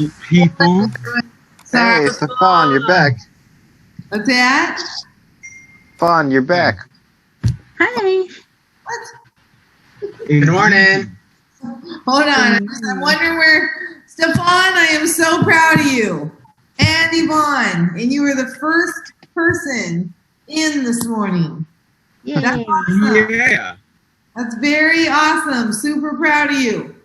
people. Hey, Stefan, you're back. What's that? Stefan, you're back. Hi. Good morning. Hold on. I'm wondering where. Stefan, I am so proud of you. And Yvonne. And you were the first person in this morning. Yay. That's awesome. Yeah. That's very awesome. Super proud of you.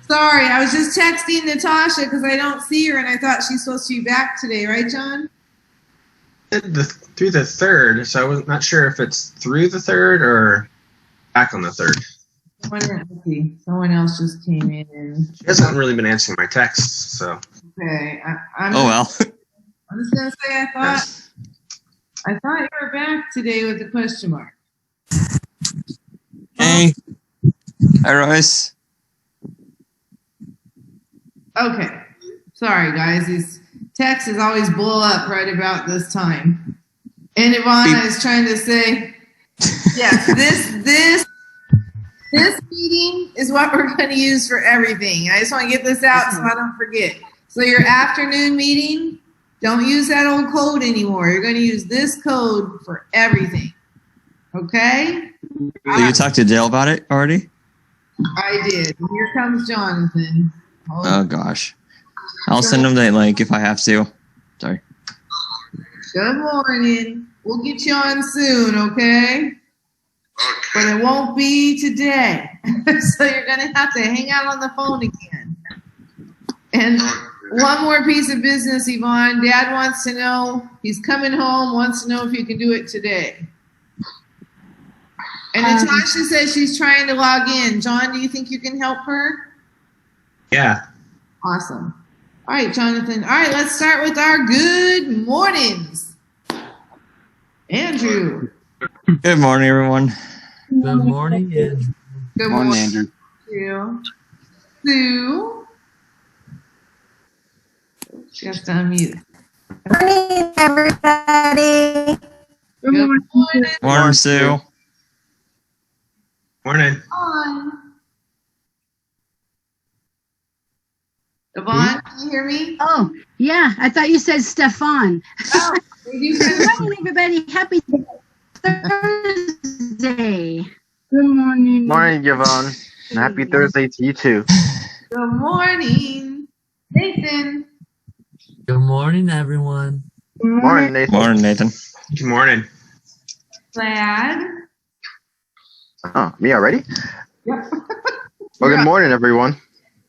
Sorry, I was just texting Natasha because I don't see her and I thought she's supposed to be back today, right, John? Through the 3rd, so I was not sure if it's through the 3rd or back on the 3rd. Someone else just came in. And She hasn't really been answering my texts, so. okay, Oh well. I'm just gonna say I thought you were back today with a question mark. Hey. Hi, Royce. Okay, sorry guys, these texts always blow up right about this time. And Ivana is trying to say, yes, this meeting is what we're going to use for everything. I just want to get this out so I don't forget. So your afternoon meeting, don't use that old code anymore. You're going to use this code for everything. Okay? Did you talk to Dale about it already? I did. Here comes Jonathan. Oh gosh. I'll send him the link if I have to. Sorry. Good morning. We'll get you on soon, okay? But it won't be today. So you're going to have to hang out on the phone again. And one more piece of business, Yvonne. Dad wants to know, he's coming home, wants to know if you can do it today. And Natasha says she's trying to log in. John, do you think you can help her? Yeah. Awesome. All right, Jonathan. All right, let's start with our good mornings. Andrew. Good morning, everyone. Good morning, Andrew. Good morning, Andrew. Sue. She has to unmute. Morning, everybody. Good morning. Morning, Sue. Morning. Yvonne, can you hear me? Oh, yeah. I thought you said Stefan. Oh, you Good morning, everybody. Happy Thursday. Good morning. Morning, Yvonne. And happy Thursday to you too. Good morning, Nathan. Good morning, everyone. Morning, Nathan. Morning, Nathan. Good morning. Glad. Oh, me already? Yep. Well, good morning, everyone.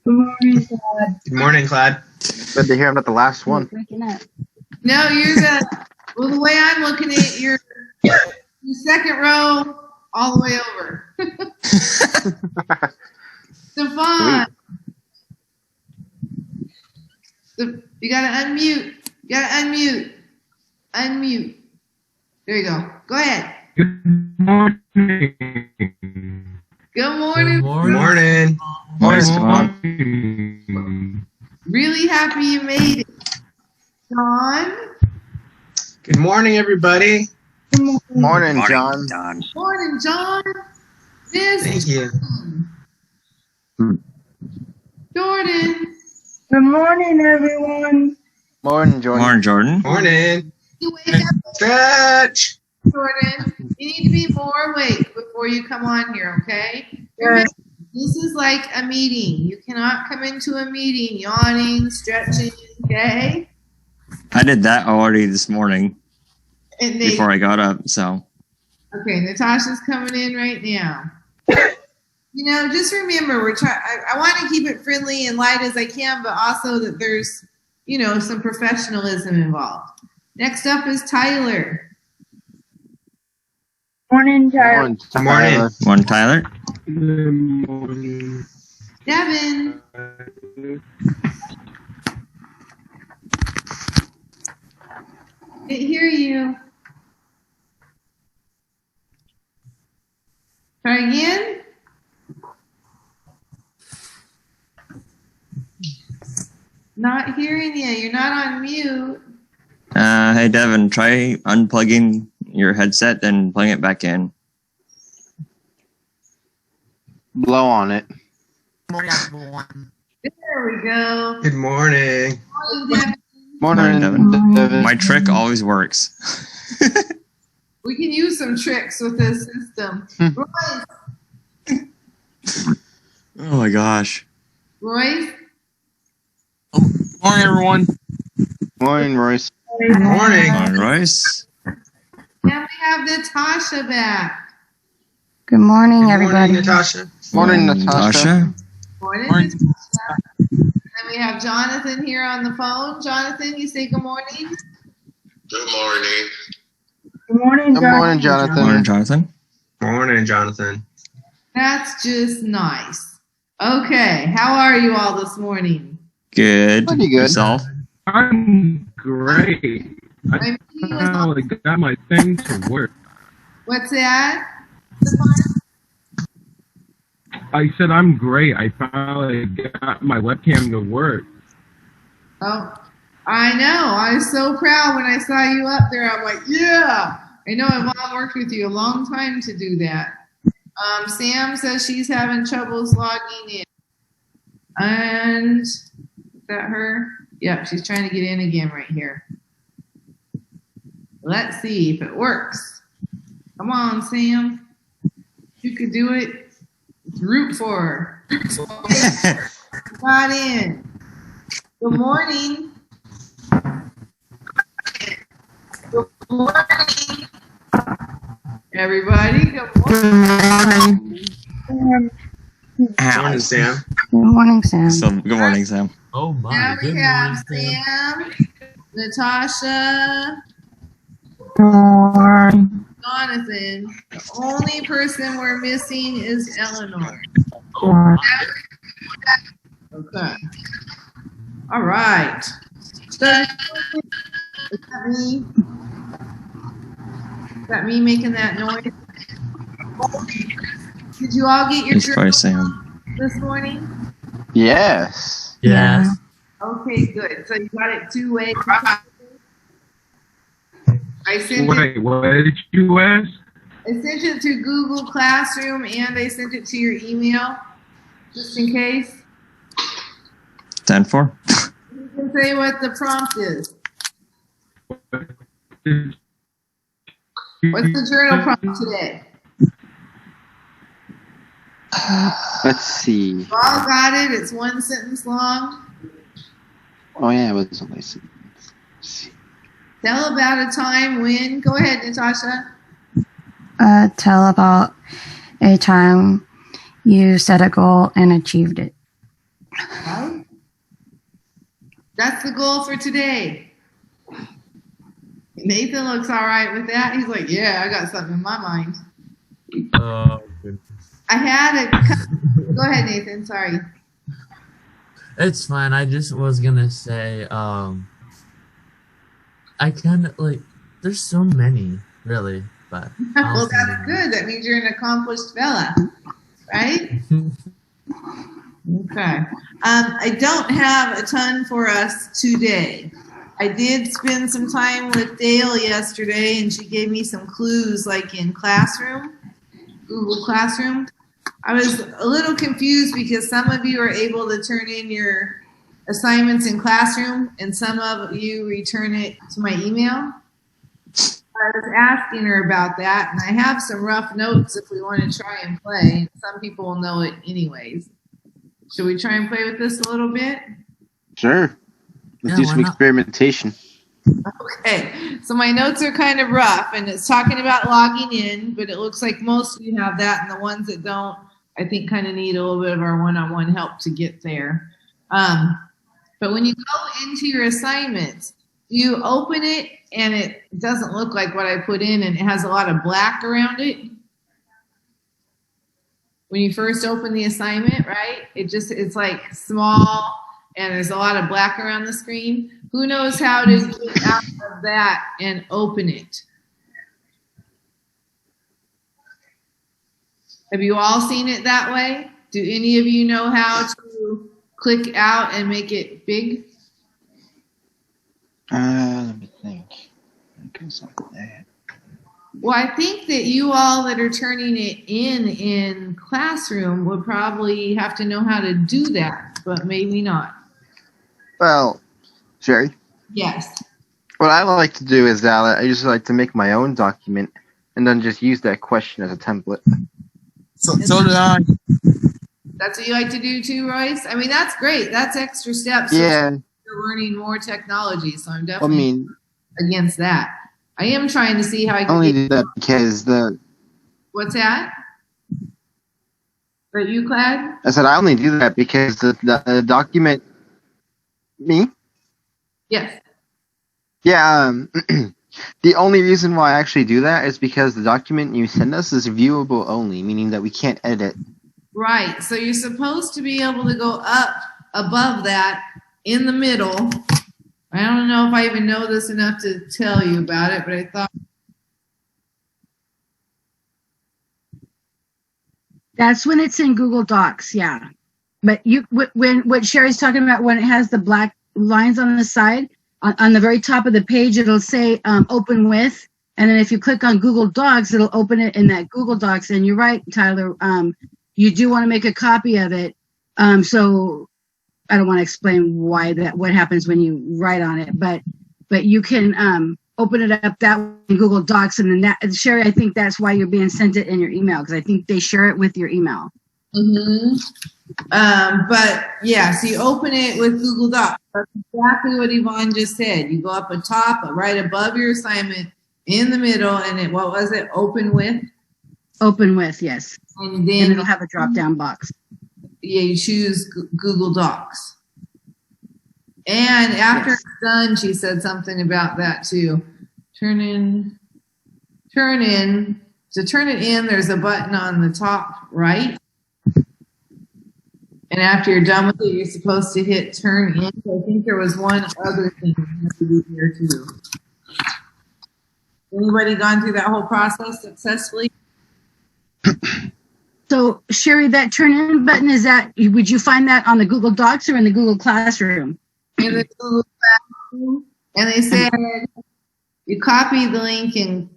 Good morning, Dad. Good morning, Clyde. Good to hear I'm not the last one. Waking up. No, you're well, the way I'm looking at it, you're the second row all the way over. Stefan. You gotta unmute. Unmute. There you go. Go ahead. Good morning. Good morning. Morning. Morning, Stefan. Really happy you made it. John. Good morning, everybody. Morning, John. Morning, John. Thank you. Jordan. Good morning, everyone. Morning, Jordan. Morning, Jordan. Morning. You wake up, Stretch. Jordan. You need to be more awake before you come on here, okay? Remember, this is like a meeting. You cannot come into a meeting yawning, stretching, okay? I did that already this morning And before I got up, so. Okay, Natasha's coming in right now. You know, just remember, I want to keep it friendly and light as I can, but also that there's, you know, some professionalism involved. Next up is Tyler. Morning, Tyler. Morning. Morning, Tyler. Good morning. Devin. Can't hear you. Try again. Not hearing you. You're not on mute. Hey, Devin, try unplugging your headset and plugging it back in. Blow on it. Morning, everyone. There we go. Good morning. Morning, Devin. Morning, Devin. Devin. My trick always works. We can use some tricks with this system. Royce. Oh my gosh. Royce. Morning, everyone. Morning, Royce. Good morning. All right, Royce. And we have Natasha back. Good morning, Good everybody. morning, Natasha. Morning, Natasha. Morning, Morning. Natasha. And we have Jonathan here on the phone. Jonathan, you say good morning. Good morning. Good morning, Good morning, Jonathan. Morning, Jonathan. Morning, Jonathan. That's just nice. Okay, how are you all this morning? Good. Pretty good. Yourself? I'm great. My I meeting was on- finally got my thing to work. What's that? I said I'm great. I finally got my webcam to work. Oh, I know. I was so proud when I saw you up there. I'm like, yeah. I know I've all worked with you a long time to do that. Sam says she's having troubles logging in. And is that her? Yep, she's trying to get in again right here. Let's see if it works. Come on, Sam. You could do it. Root for her. Got in. Good morning. Good morning. Everybody, good morning. Morning, Sam. Good morning, Sam. So, good morning, Sam. Oh my. Now we Good have morning, Sam. Sam, Natasha, Morning. Jonathan. The only person we're missing is Eleanor. Okay. All right. So, is that me? Is that me making that noise? Did you all get your It's probably journal Sam. this morning? Yes. Yes. Okay, good. So you got it two-way. I sent it. Wait, what did you ask? I sent it to Google Classroom and I sent it to your email, just in case. 10-4. You can say what the prompt is. What's the journal prompt today? Let's see. You all got it. It's one sentence long. Oh, yeah, it was only let's see. Tell about a time when. Go ahead, Natasha. Tell about a time you set a goal and achieved it. Right? That's the goal for today. Nathan looks all right with that. He's like, yeah, I got something in my mind. Oh, goodness. I had a. Go ahead, Nathan. Sorry. It's fine. I just was gonna say, I kind of like. There's so many, really, but. Well, that's good. That means you're an accomplished fella, right? Okay. I don't have a ton for us today. I did spend some time with Dale yesterday, and she gave me some clues, like in Classroom, Google Classroom. I was a little confused because some of you are able to turn in your assignments in Classroom, and some of you return it to my email. I was asking her about that, and I have some rough notes if we want to try and play. Some people will know it anyways. Should we try and play with this a little bit? Sure. Let's Yeah, do some why not? experimentation. Okay, so my notes are kind of rough, and it's talking about logging in, but it looks like most of you have that, and the ones that don't, I think, kind of need a little bit of our one-on-one help to get there. But when you go into your assignments, you open it, and it doesn't look like what I put in, and it has a lot of black around it. When you first open the assignment, right? It's like small, and there's a lot of black around the screen. Who knows how to get out of that and open it? Have you all seen it that way? Do any of you know how to click out and make it big? Let me think. Okay, something like that. Well, I think that you all that are turning it in Classroom would probably have to know how to do that. but maybe not. Well, Sherry, Yes. what I like to do is that I just like to make my own document and then just use that question as a template. So did I. That's what you like to do too, Royce? I mean, that's great. That's extra steps. Yeah, You're learning more technology, so I'm I definitely mean, against that. I am trying to see how I I can only get, do that because what's that? Are you glad? I said I only do that because the document. Me? Yes. Yeah. The only reason why I actually do that is because the document you send us is viewable only, meaning that we can't edit. Right. So you're supposed to be able to go up above that in the middle. I don't know if I even know this enough to tell you about it, but I thought That's when it's in Google Docs, yeah. But when what Sherry's talking about, when it has the black lines on the side, on the very top of the page, it'll say open with, and then if you click on Google Docs, it'll open it in that Google Docs. And you're right, Tyler. You do want to make a copy of it. So I don't want to explain what happens when you write on it, but you can open it up that way in Google Docs, and then that, Sherry, I think that's why you're being sent it in your email, because I think they share it with your email. Mm-hmm. But yeah, so you open it with Google Docs. That's exactly what Yvonne just said. You go up at top, right above your assignment, in the middle, and what was it? Open with? Open with, yes. And then it'll have a drop-down box. Yeah, you choose Google Docs. And after it's done, she said something about that too. Turn in. To turn it in, there's a button on the top right. And after you're done with it, you're supposed to hit turn in. So I think there was one other thing you have to do here too. Anybody gone through that whole process successfully? So Sherry, that turn in button, would you find that on the Google Docs or in the Google Classroom? In the Google Classroom. And they said you copy the link in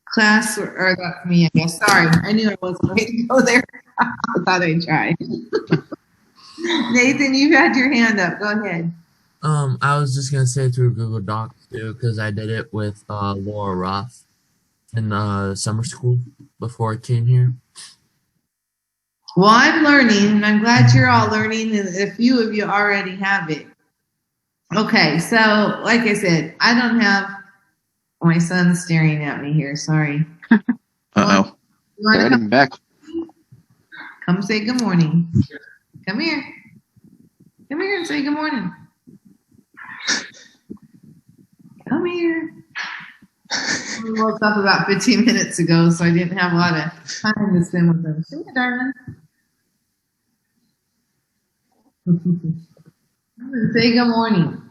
class, or that's me, I guess. Sorry, I knew I wasn't going to go there. I thought I'd try. Nathan, you had your hand up. Go ahead. I was just gonna say through Google Docs too, because I did it with Laura Roth in summer school before I came here. Well, I'm learning, and I'm glad you're all learning, and a few of you already have it. Okay, so like I said, I don't have my son staring at me here. Sorry. Uh-oh. You want to Get him back. come say good morning? Come here. Come here and say good morning. Come here. We woke up about 15 minutes ago, so I didn't have a lot of time to spend with them. Come here, darling. Say good morning.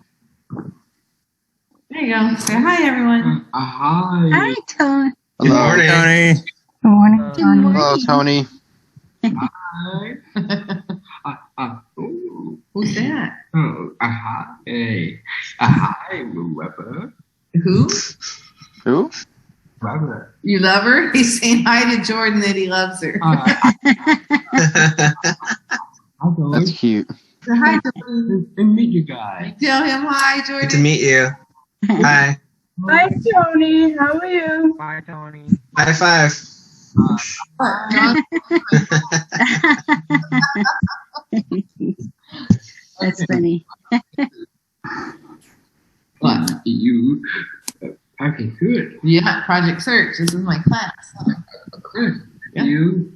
There you go. Say hi, everyone. Hi. Hi, Tony. Good morning. Tony. Good morning, Tony. Hello, Tony. Hi. Who's that? Oh, hi. Hi, Weber. Who? Who? Weber. You love her? He's saying hi to Jordan that he loves her. That's cute. So hi, Jordan. Nice to meet you guys. Tell him hi, Jordan. Good to meet you. Hi. Hi, Tony. How are you? Bye, Tony. High five. That's funny. What? You. Okay, good. Yeah, Project Search. This is my class. Good. Yeah. You.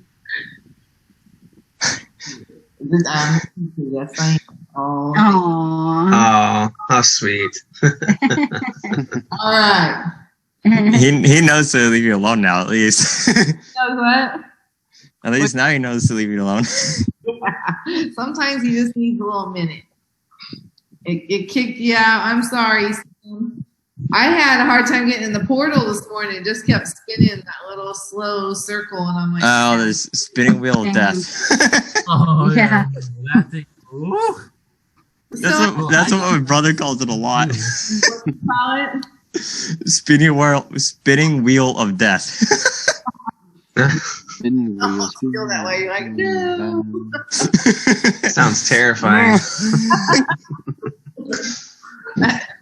That's fine. Oh. Aww. Oh, how sweet. All right. He knows to leave you alone now, at least. So what? At least now he knows to leave you alone. Sometimes he just needs a little minute. It kicked you out. I'm sorry, Sam. I had a hard time getting in the portal this morning. It just kept spinning in that little slow circle, and I'm like, Oh, this spinning wheel of death. Oh Yeah. That thing. Ooh. That's what my brother calls it a lot. What do you call it? Spinning wheel of death. Spin Oh, wheel, you feel that way. You're like, no. Sounds terrifying.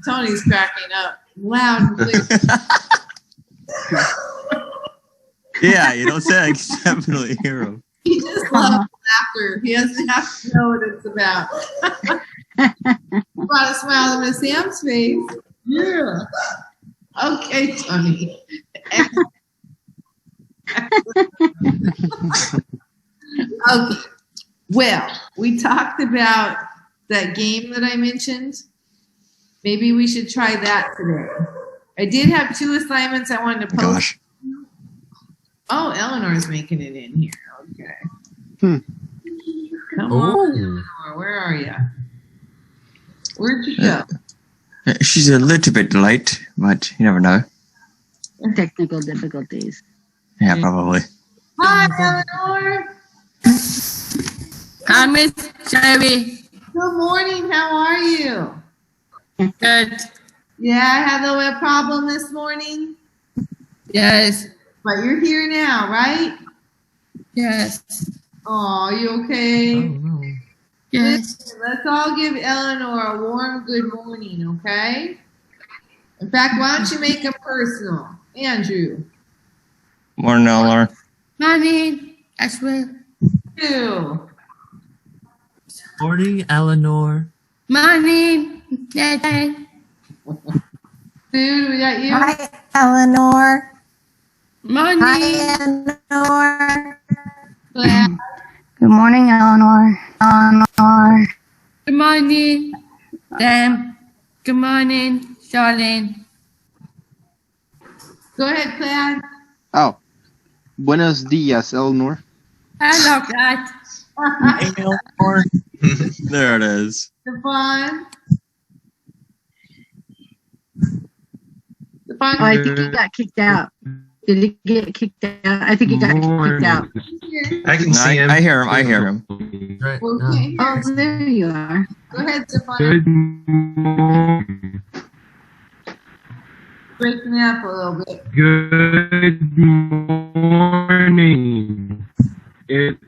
Tony's cracking up loud and clear. Yeah, you don't say I can definitely hear him. He just loves laughter. He doesn't have to know what it's about. Brought a smile on Miss Sam's face. Yeah. Okay, Tony. Okay. Well, we talked about that game that I mentioned. Maybe we should try that today. I did have 2 assignments I wanted to post. Gosh. Oh, Eleanor's making it in here. Okay. Come Oh. on, Eleanor. Where are you? Where'd you go? She's a little bit late, but you never know. Technical difficulties. Yeah, probably. Hi, Eleanor. Hi, Miss Sherry. Good morning. How are you? Good. Yeah, I had a little problem this morning, Yes. but you're here now, right? Yes. Oh, you okay? Oh, no. Yes. Let's all give Eleanor a warm good morning, okay? In fact, why don't you make them personal? Andrew. Morning, Eleanor. Mommy. As well. You. Morning, Eleanor. Morning. Dad. Dude, we got you. Hi, Eleanor. Morning. Hi, Eleanor. Claire. Good morning, Eleanor. Eleanor. Good morning. Sam. Good morning, Charlene. Go ahead, Claire. Oh. Buenos dias, Eleanor. Hello, Dad. There it is. Stefan. Oh, I think he got kicked out. Did he get kicked out? I think he got kicked out. I can No, see him. I hear him. I hear him. Right. Okay. Oh, there you are. Go ahead, Stefan. Good morning. Breaking up a little bit. Good morning. It's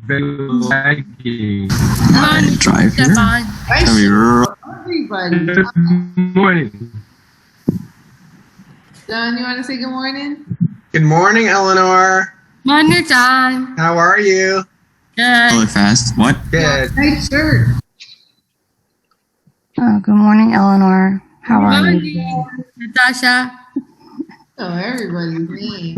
been lagging. Morning, Drive here. Stefan. I Tell me should r- everybody. Good morning. Don, you want to say good morning? Good morning, Eleanor. Morning, John. How are you? Good. really fast. What? Good. Nice shirt. Oh, good morning, Eleanor. How are you? Morning, Natasha. Oh, everybody's name.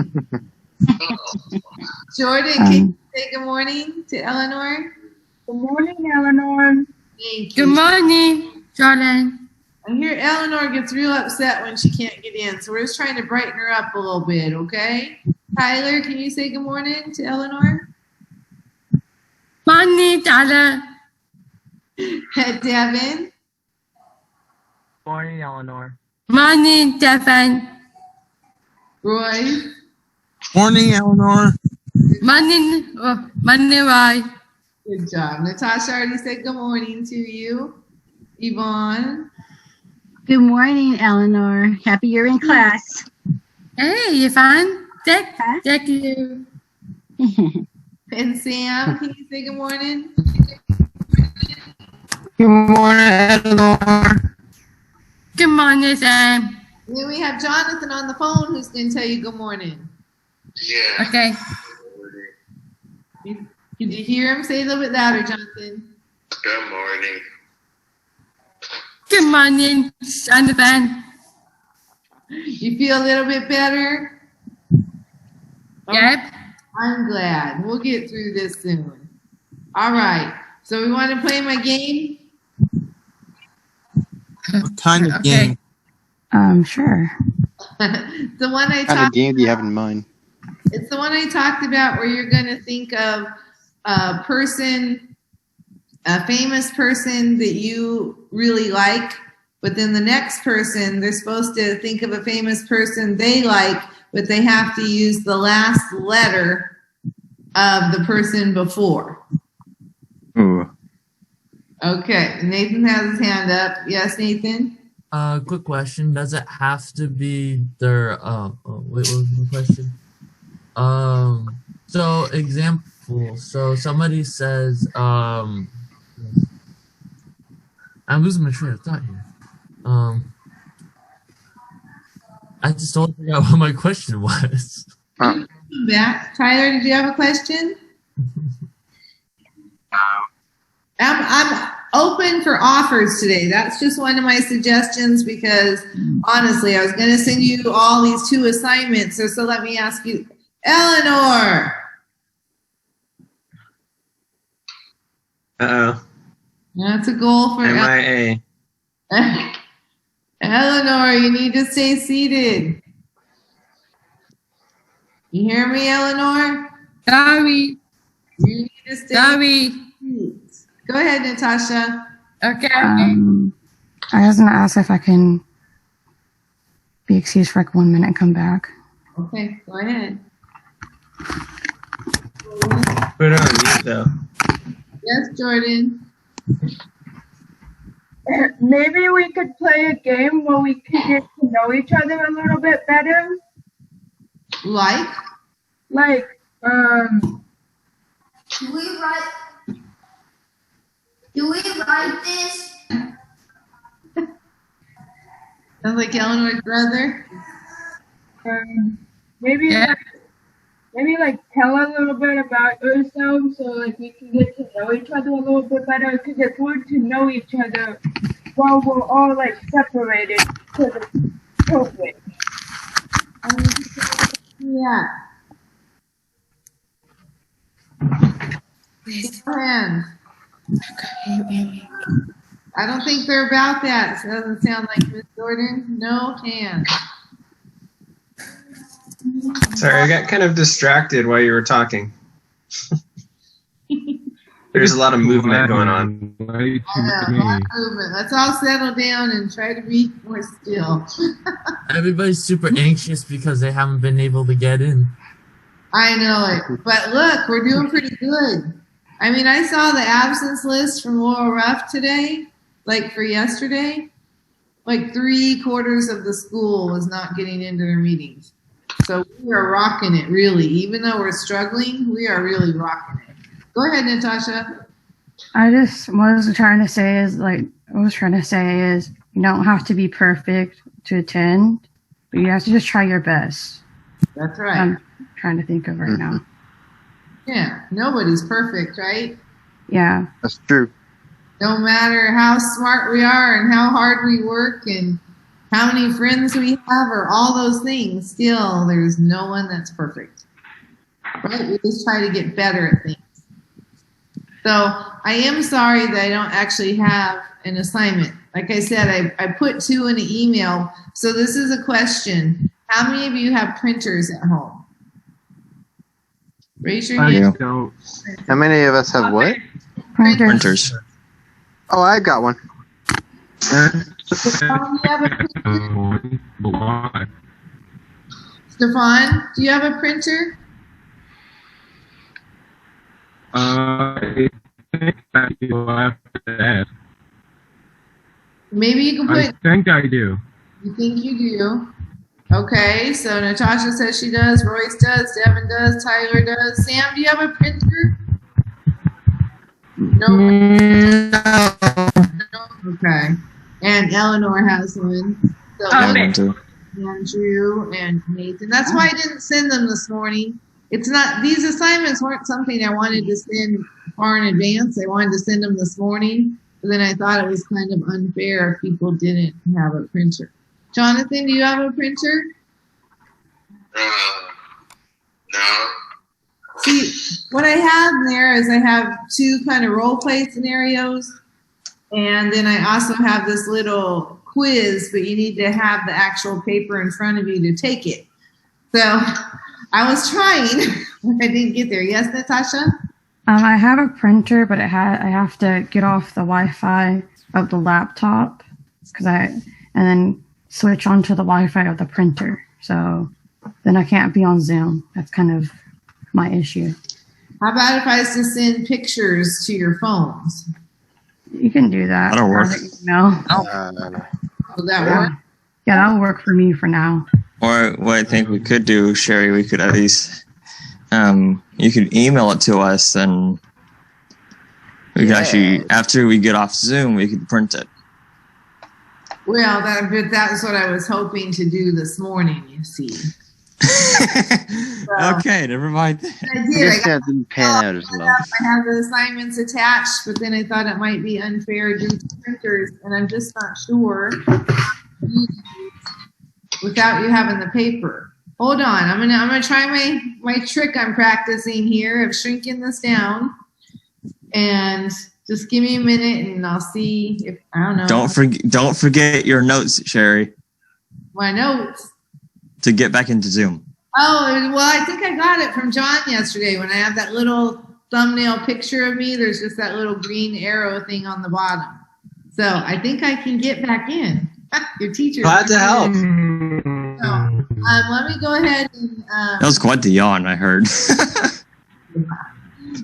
Jordan, can you say good morning to Eleanor? Good morning, Eleanor. Thank you. Good morning, Jordan. I hear Eleanor gets real upset when she can't get in, so we're just trying to brighten her up a little bit, okay? Tyler, can you say good morning to Eleanor? Morning, Tyler. Devin? Morning, Eleanor. Morning, Devin. Roy? Morning, Eleanor. Morning, morning, Roy. Good job. Natasha already said good morning to you. Yvonne? Good morning, Eleanor. Happy you're in class. Hey, Yvonne. Thank you. And Sam, can you say good morning? Good morning, Eleanor. Good morning, Sam. And then we have Jonathan on the phone who's going to tell you good morning. Yeah. Okay. Did you hear him? Say it a little bit louder, Jonathan. Good morning. Good morning, Jonathan. You feel a little bit better? Yep. I'm glad. We'll get through this soon. All right. So we want to play my game? What kind of Okay. game? Sure. The one I What kind of talked game do you have in mind? It's the one I talked about where you're going to think of a person, a famous person that you really like, but then the next person, they're supposed to think of a famous person they like, but they have to use the last letter of the person before. Ooh. Okay, Nathan has his hand up. Yes, Nathan? Quick question. Does it have to be their, wait, what was the question? So example. So somebody says, I'm losing my train of thought here. I just totally forgot what my question was. Back. Tyler, did you have a question? I'm open for offers today. That's just one of my suggestions because honestly, I was going to send you all these 2 assignments. So let me ask you, Eleanor. Uh-oh. That's a goal for MIA. Eleanor, you need to stay seated. You hear me, Eleanor? Sorry. You need to stay Sorry. seated. Go ahead, Natasha. Okay. I was gonna ask if I can be excused for like 1 minute and come back. Okay, go ahead. Put it on mute, though. Yes, Jordan. Maybe we could play a game where we could get to know each other a little bit better. Like? Do we write this? Sounds like Eleanor's brother. Maybe like tell a little bit about yourselves so like we can get to know each other a little bit better because it's hard to know each other while we're all like separated because of COVID. Yeah. Friends. I don't think they're about that. So it doesn't sound like Miss Jordan. No hands. Sorry, I got kind of distracted while you were talking. There's a lot of movement going on. I know, a lot of movement. Let's all settle down and try to be more still. Everybody's super anxious because they haven't been able to get in. I know it. But look, we're doing pretty good. I mean, I saw the absence list from Laurel Ruff today, like for yesterday. Like 3/4 of the school was not getting into their meetings. So we are rocking it, really. Even though we're struggling, we are really rocking it. Go ahead, Natasha. What I was trying to say is you don't have to be perfect to attend, but you have to just try your best. That's right. I'm trying to think of right now. Yeah, nobody's perfect, right? Yeah. That's true. No matter how smart we are and how hard we work and how many friends we have or all those things, still there's no one that's perfect. Right? We just try to get better at things. So I am sorry that I don't actually have an assignment. Like I said, I put 2 in an email. So this is a question. How many of you have printers at home? Raise your hand. I don't. How many of us have what? Printers. Oh, I got one. Stefan, do you have a printer? Stefan, do you have a printer? I think I do. I have to ask. Maybe you can I put. think I do. You think you do? Okay, so Natasha says she does. Royce does. Devin does. Tyler does. Sam, do you have a printer? No. Okay. And Eleanor has one. So Andrew and Nathan. That's why I didn't send them this morning. It's not, these assignments weren't something I wanted to send far in advance. I wanted to send them this morning, but then I thought it was kind of unfair if people didn't have a printer. Jonathan, do you have a printer? No. See, what I have in there is I have 2 kind of role play scenarios, and then I also have this little quiz, but you need to have the actual paper in front of you to take it. So I was trying, but I didn't get there. Yes, Natasha? I have a printer, but I have to get off the Wi-Fi of the laptop and then switch onto the Wi-Fi of the printer. So then I can't be on Zoom. That's kind of my issue. How about if I was to send pictures to your phones? You can do that. That'll work. No. Will that work? Yeah, that'll work for me for now. Or what I think we could do, Sherry, we could at least you could email it to us, and we could actually, after we get off Zoom, we could print it. Well, that's what I was hoping to do this morning, you see. Okay, never mind. I did. That didn't pan out as well. I have the assignments attached, but then I thought it might be unfair due to printers, and I'm just not sure without you having the paper. Hold on, I'm gonna try my trick I'm practicing here of shrinking this down, and just give me a minute, and I'll see if I don't know. Don't forget your notes, Sherry. My notes. To get back into Zoom. Oh, well, I think I got it from John yesterday when I have that little thumbnail picture of me. There's just that little green arrow thing on the bottom. So I think I can get back in. Your teacher. Glad to help. So, let me go ahead and. That was quite the yawn, I heard. You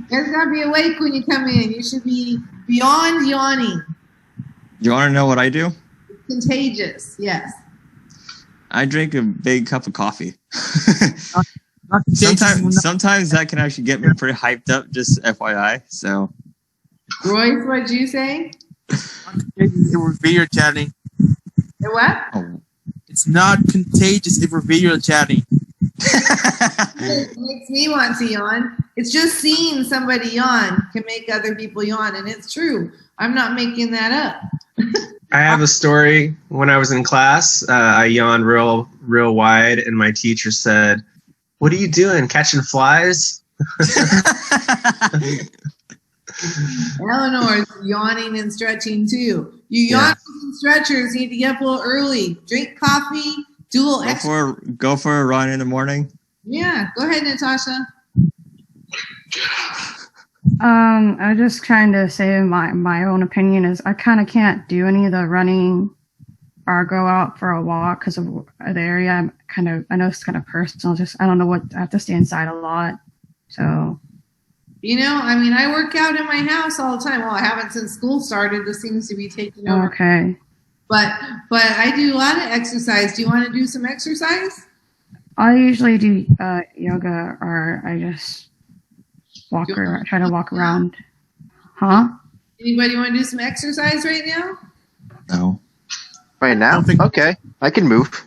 guys gotta be awake when you come in. You should be beyond yawning. You want to know what I do? It's contagious, yes. I drink a big cup of coffee. Sometimes that can actually get me pretty hyped up, just FYI. So, Royce, what'd you say? It will be your chatting. The what? Oh. It's not contagious if we're video chatting. It makes me want to yawn. It's just seeing somebody yawn can make other people yawn, and it's true. I'm not making that up. I have a story. When I was in class, I yawned real wide, and my teacher said, "What are you doing? Catching flies?" Eleanor's yawning and stretching too. You yawn and stretchers need to get up a little early. Drink coffee. Do a little exercise. Go for a run in the morning. Yeah, go ahead, Natasha. I was just trying to say my own opinion is I kind of can't do any of the running or go out for a walk because of the area. I know it's kind of personal. I don't know I have to stay inside a lot. So. You know, I mean, I work out in my house all the time. Well, I haven't since school started. This seems to be taking over. Okay. But I do a lot of exercise. Do you want to do some exercise? I usually do yoga, or I just try to walk around. Huh? Anybody want to do some exercise right now? No. Right now? Okay. I can move.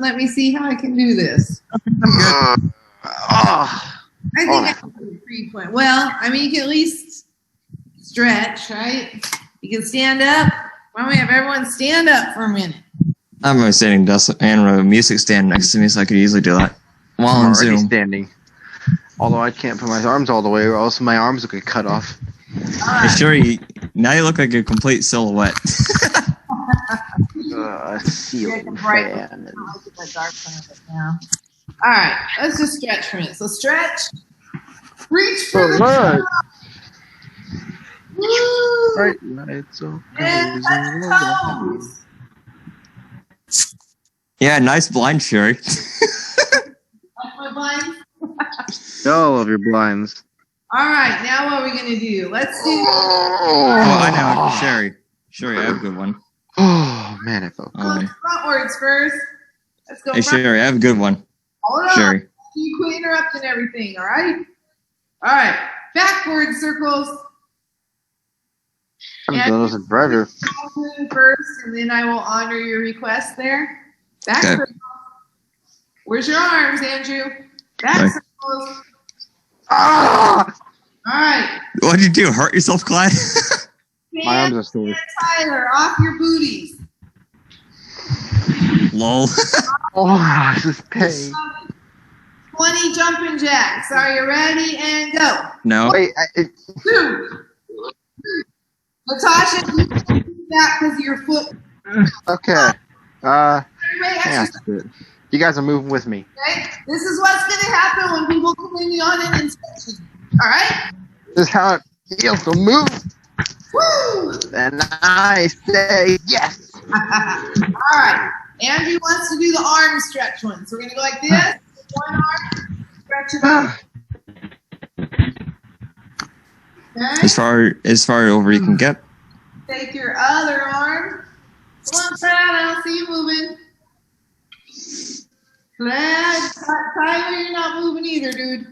Let me see how I can do this. I think I can do 3 point. Well, I mean, you can at least stretch, right? You can stand up. Why don't we have everyone stand up for a minute? I have a standing desk and a music stand next to me, so I could easily do that while I'm on already Zoom. standing. I can't put my arms all the way, or else my arms will get cut off. Hey, Sherry, now you look like a complete silhouette. Ceiling fan. All right, let's just stretch for a minute. So stretch. Reach for the Look. Woo! Right, it's okay. And touch the toes. Yeah, nice blind, Sherry. Like my blinds? All of your blinds. All right, now what are we going to do? Let's do... Oh, I know. Sherry, I have a good one. Oh, man, I felt good. Frontwards first. Let's go Hey, Sherry, I have a good one. Hold on. Sherry. You quit interrupting everything, all right? All right. Backwards circles. I'm doing this in forever. First, and then I will honor your request there. Back Okay. circles. Where's your arms, Andrew? Back Okay. circles. Ah! All right. What'd you do? Hurt yourself, Clyde? My arms are sore. Tyler, off your booties. Lol. Oh, this is pain. 20 jumping jacks. Are you ready? And go. No. Wait, 2. Natasha, you can do that because of your foot. okay. Everybody Yeah, exercise. that's good. You guys are moving with me. Okay? This is what's going to happen when people come in on an inspection. All right? This is how it feels to move. Woo! And I say yes. All right. Andrew wants to do the arm stretch one. So we're going to go like this. One arm. Stretch it up. Okay? As far over you can get. Take your other arm. Come on, Brad. I don't see you moving. Glad. Tyler, you're not moving either, dude.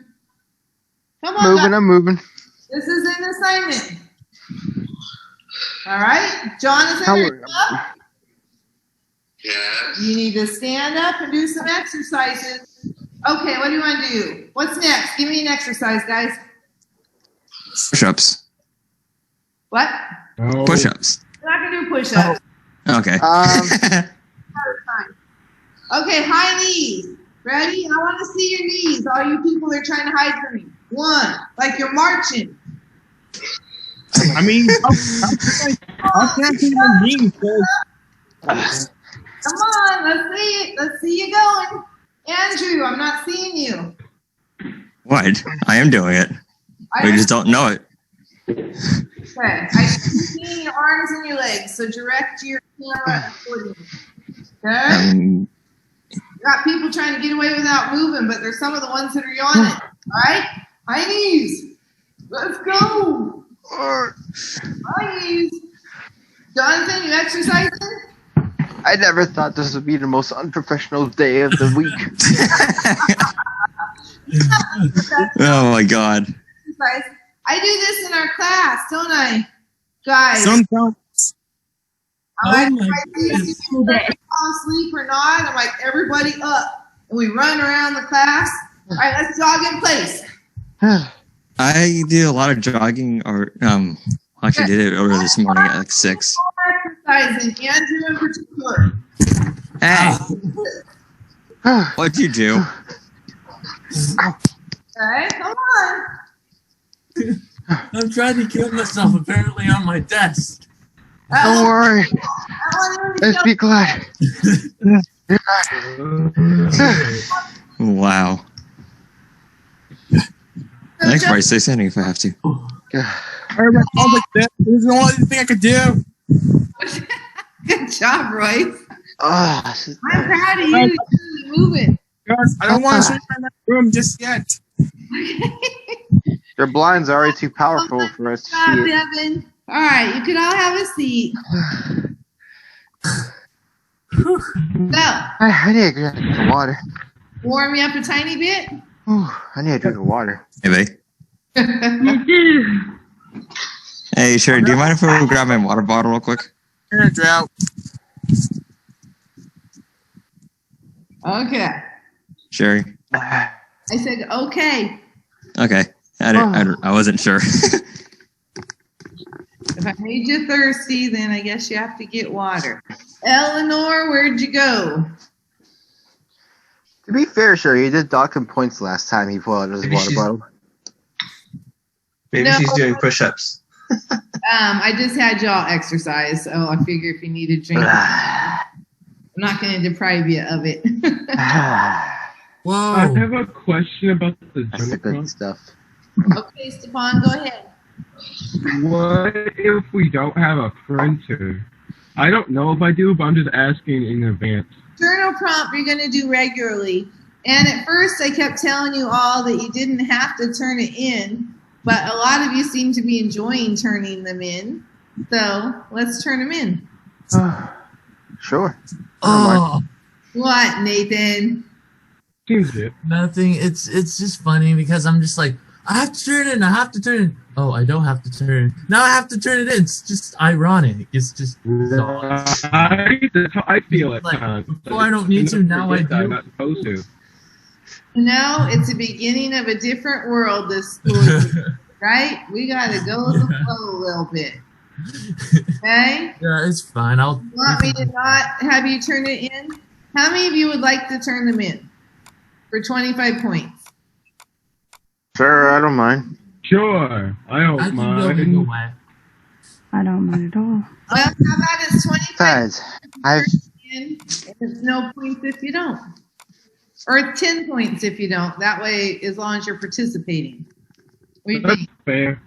Come on, Moving, guys. I'm moving. This is an assignment. All right, Jonathan, How- are you up? Yes. You need to stand up and do some exercises. Okay, what do you want to do? What's next? Give me an exercise, guys. Push-ups. What? Oh. Push-ups. We're not gonna do push-ups. Okay. Okay, high knees. Ready? I want to see your knees. All you people are trying to hide from me. 1, like you're marching. I mean, how can I see your knees? Come on, let's see it. Let's see you going. Andrew, I'm not seeing you. What? I am doing it. We just don't know it. Okay, I should be seeing your arms and your legs, so direct your camera accordingly. Okay? You got people trying to get away without moving, but there's some of the ones that are yawning. All right? High knees. Let's go. High knees. Jonathan, you exercising? I never thought this would be the most unprofessional day of the week. Oh my god. Exercise. I do this in our class, don't I? Guys. Sometimes. I'm like, fall asleep or not? I'm like, everybody up. And we run around the class. All right, let's jog in place. I do a lot of jogging, or actually did it earlier this morning at like 6. Exercising, Andrew in particular. Hey, what'd you do? Okay, come on. I'm trying to kill myself apparently on my desk. Don't worry. Let's be glad. Wow. Thanks, Bryce. Say something if I have to. I was like that. This is the only thing I could do. Good job, Royce. Oh, I'm proud of you. You're moving. Guys, I don't want to switch my room just yet. Your blind's already too powerful for us to Good job, see it. Devin. All right, you can all have a seat. So, I need to drink the water. warm you up a tiny bit. I need to drink the water. Hey, babe. Hey, Sherry, do you mind if I grab my water bottle real quick? You're in a drought. Okay. Sherry? I said, okay. Okay. I wasn't sure. If I made you thirsty, then I guess you have to get water. Eleanor, where'd you go? To be fair, sure, he did dock him points last time he pulled out his water bottle. Maybe No. she's doing push-ups. I just had y'all exercise, so I figure if you need a drink, I'm not going to deprive you of it. Whoa. I have a question about the That's the Democrat. good stuff. Okay, Stepan, go ahead. What if we don't have a printer? I don't know if I do, but I'm just asking in advance. Journal prompt you're going to do regularly. And at first, I kept telling you all that you didn't have to turn it in, but a lot of you seem to be enjoying turning them in. So let's turn them in. Sure. Oh, What, Nathan? Seems it. nothing. It's just funny because I'm just like, I have to turn it in. I have to turn it in. Oh, I don't have to turn it in. Now I have to turn it in. It's just ironic. It's just Right. That's how I feel at Like, times. before I don't need to, now I forget that I'm do. not supposed to. No, it's the beginning of a different world this school year, right? We got to go with the flow a little bit. Okay? Yeah, it's fine. I'll. You want me to not have you turn it in? How many of you would like to turn them in for 25 points? Sure, I don't mind. Sure. I don't I can go mind. either way. I don't mind at all. Well, how about it's 25 Besides, I've in, and it's no points if you don't. Or 10 points if you don't. That way, as long as you're participating. What do you That's think? fair.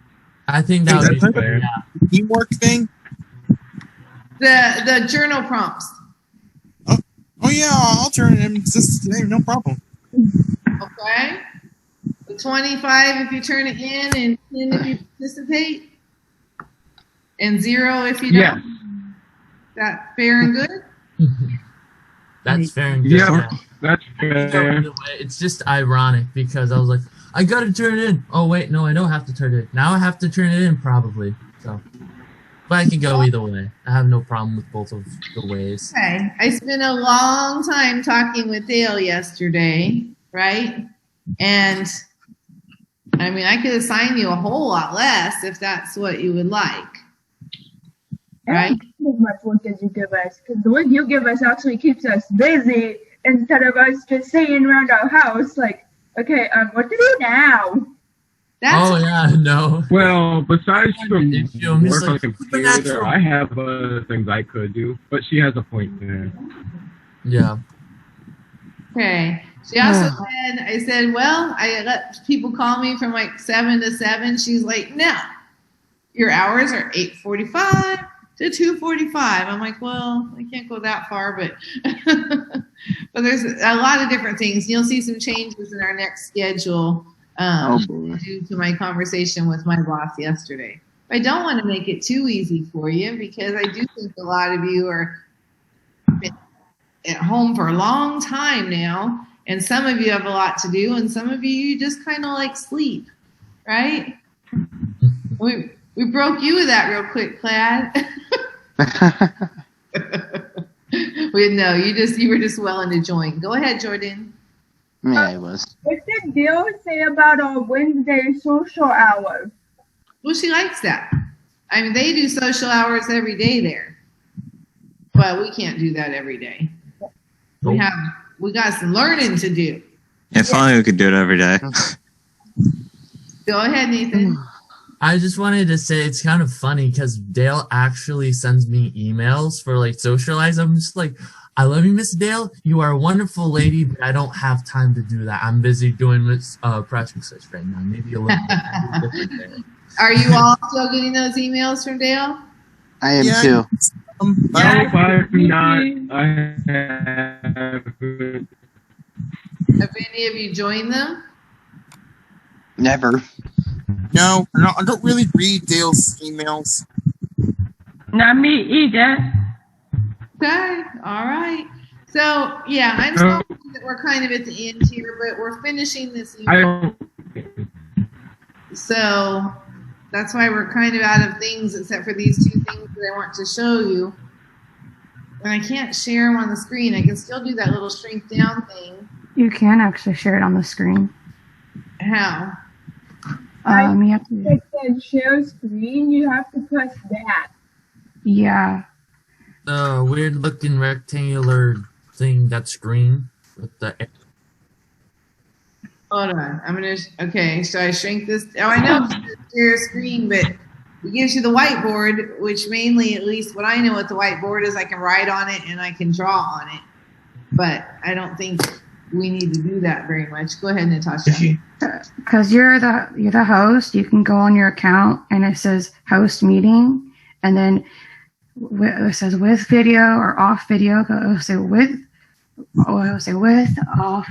I think that would be That's fair. fair. Yeah. Teamwork thing. The journal prompts. Oh yeah, I'll turn it in just today. No problem. Okay? 25 if you turn it in, and 10 if you participate, and 0 if you don't. Yes. Is that fair and good? That's fair and good. Yeah. That's fair. Either way, it's just ironic because I was like, I gotta turn it in. Oh wait, no, I don't have to turn it in. Now I have to turn it in probably. So, but I can go either way. I have no problem with both of the ways. Okay. I spent a long time talking with Dale yesterday, right? And I mean, I could assign you a whole lot less if that's what you would like. Right? As much work as you give us, because the work you give us actually keeps us busy instead of us just sitting around our house like, okay, what to do now? Oh yeah, no. Well, besides from work on like, the computer, I have other things I could do, but she has a point there. Yeah. Okay. She also said, I said, well, I let people call me from like 7 to 7. She's like, no, your hours are 8:45 to 2:45. I'm like, well, I can't go that far, but but there's a lot of different things. You'll see some changes in our next schedule due to my conversation with my boss yesterday. I don't want to make it too easy for you because I do think a lot of you are at home for a long time now, and some of you have a lot to do, and some of you just kind of like sleep, right? We broke you with that real quick, Plaid. You were just willing to join. Go ahead, Jordan. Yeah, I was. What did Dale say about our Wednesday social hour? Well, she likes that. I mean, they do social hours every day there, but we can't do that every day. Nope. We got some learning to do. If only we could do it every day. Go ahead, Nathan. I just wanted to say it's kind of funny because Dale actually sends me emails for like socialize. I'm just like, I love you, Miss Dale. You are a wonderful lady, but I don't have time to do that. I'm busy doing press research right now. Maybe a little bit different there. Are you all still getting those emails from Dale? I am too. If I'm not, I haven't. Have any of you joined them? Never. No, I don't really read Dale's emails. Not me either. Okay, all right. So, yeah, I'm sorry that we're kind of at the end here, but we're finishing this evening. So, that's why we're kind of out of things except for these two things that I want to show you. And I can't share them on the screen. I can still do that little shrink down thing. You can actually share it on the screen. How? You have to. It said share screen. You have to press that. Yeah. The weird looking rectangular thing, that's green with the. Hold on. Okay, so I shrink this. Oh, I know it's share screen, but it gives you the whiteboard, which mainly, at least what I know what the whiteboard is, I can write on it and I can draw on it. But I don't think we need to do that very much. Go ahead, Natasha. Because you're the host, you can go on your account and it says host meeting, and then it says with video or off video. It'll say with off,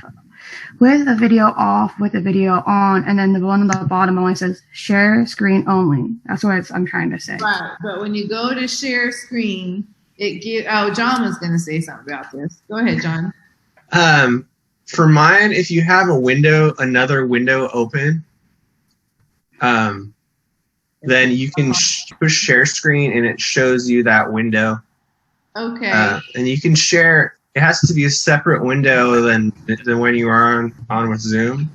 with the video off, with the video on, and then the one on the bottom only says share screen only. That's what I'm trying to say. Right, but when you go to share screen, John was going to say something about this. Go ahead, John. For mine, if you have another window open, then you can push share screen and it shows you that window. Okay. And you can share. It has to be a separate window than when you are on with Zoom.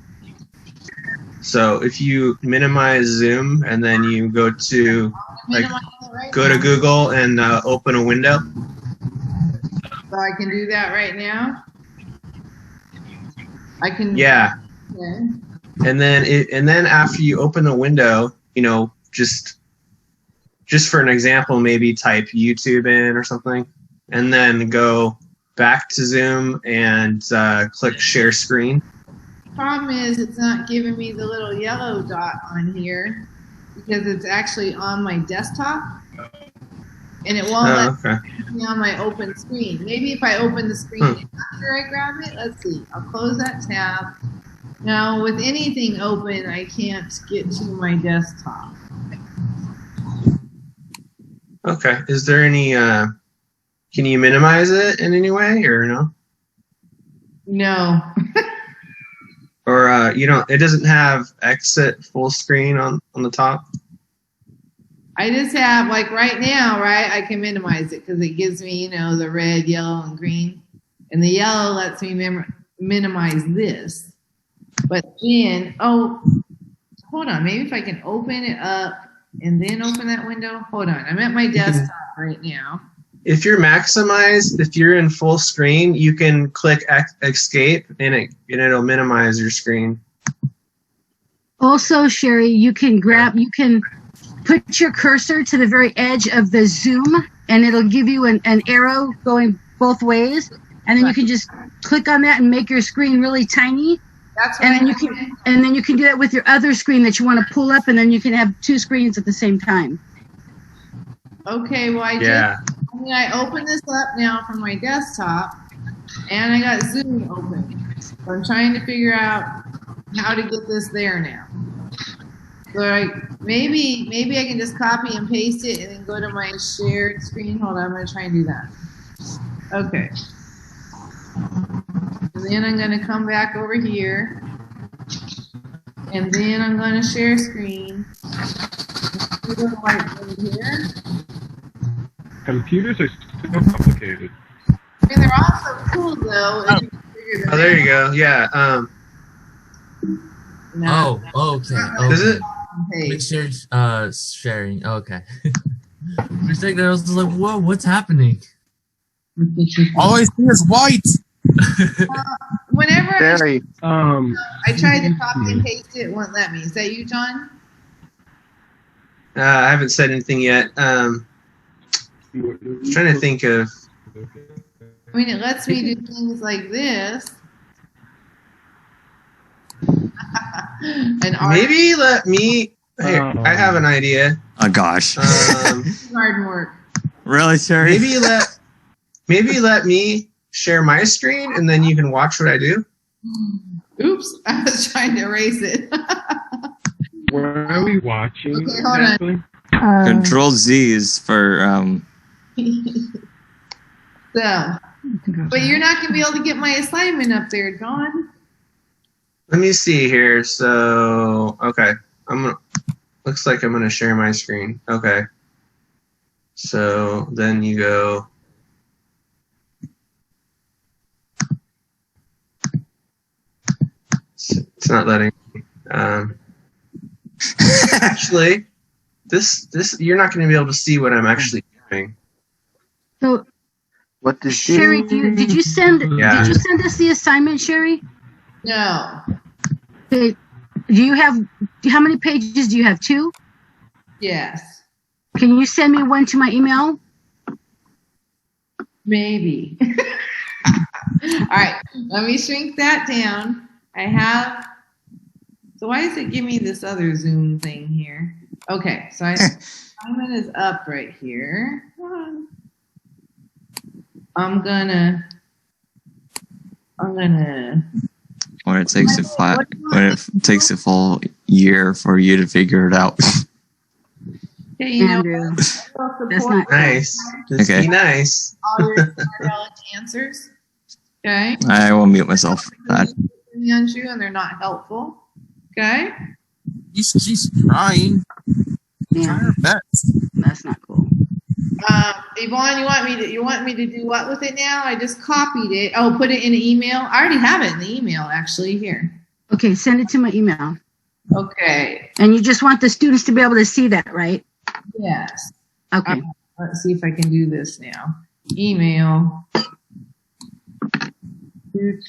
So if you minimize Zoom and then you go to Google and open a window. So I can do that right now. I can. Yeah. Okay. And then after you open the window, just for an example, maybe type YouTube in or something, and then go back to Zoom and click share screen. Problem is, it's not giving me the little yellow dot on here because it's actually on my desktop, and it won't let me on my open screen. Maybe if I open the screen after I grab it, let's see. I'll close that tab. Now, with anything open, I can't get to my desktop. Okay. Is there any? Can you minimize it in any way or no? No. Or you don't? It doesn't have exit full screen on the top. I just have, like right now, right? I can minimize it because it gives me, the red, yellow, and green. And the yellow lets me minimize this. But then, hold on. Maybe if I can open it up and then open that window. Hold on. I'm at my desktop right now. If you're maximized, if you're in full screen, you can click escape and it'll minimize your screen. Also, Sherry, you can put your cursor to the very edge of the Zoom, and it'll give you an arrow going both ways, and then you can just click on that and make your screen really tiny. That's what and then you can do that with your other screen that you want to pull up, and then you can have two screens at the same time. Okay, well, I opened this up now from my desktop, and I got Zoom open. So I'm trying to figure out how to get this there now. So maybe I can just copy and paste it and then go to my shared screen. Hold on, I'm going to try and do that. Okay. And then I'm going to come back over here, and then I'm going to share screen. Here. Computers are so complicated. I mean, they're also cool though. If you can figure them There you out. go. Yeah. No. Okay. Is it? Make sharing. Okay. For a second, I was just like, whoa, what's happening? All I see is white. Whenever Very. I tried to copy and paste it, it won't let me. Is that you, John? I haven't said anything yet. I'm trying to think of. I mean, it lets me do things like this. And Maybe let me. Here, I have an idea. Oh gosh. hard work. Really, Sherry? Maybe let me share my screen and then you can watch what I do. Oops, I was trying to erase it. Where are we watching? Okay, hold on. exactly? Control Z is for So, but you're not gonna be able to get my assignment up there, John. Let me see here. So, okay, looks like I'm gonna share my screen. Okay. So then you go. It's not letting. Actually, this you're not going to be able to see what I'm actually doing. So, what does Sherry, did you send us the assignment, Sherry? No. Okay. How many pages do you have? 2? Yes. Can you send me one to my email? Maybe. All right, let me shrink that down. I have. So why does it give me this other Zoom thing here? Okay, so assignment is up right here. I'm gonna. when it takes a full year for you to figure it out. Okay, you know, Andrew, that's not Nice. Just Okay. be nice. all your aleck answers. Okay. I will mute myself for that. Untrue, and they're not helpful. Okay. She's trying. Yeah. Trying her best. That's not cool. Yvonne, you want me to do what with it now? I just copied it. Oh, put it in an email. I already have it in the email actually here. Okay, send it to my email. Okay. And you just want the students to be able to see that, right? Yes. Okay. Let's see if I can do this now. Email. And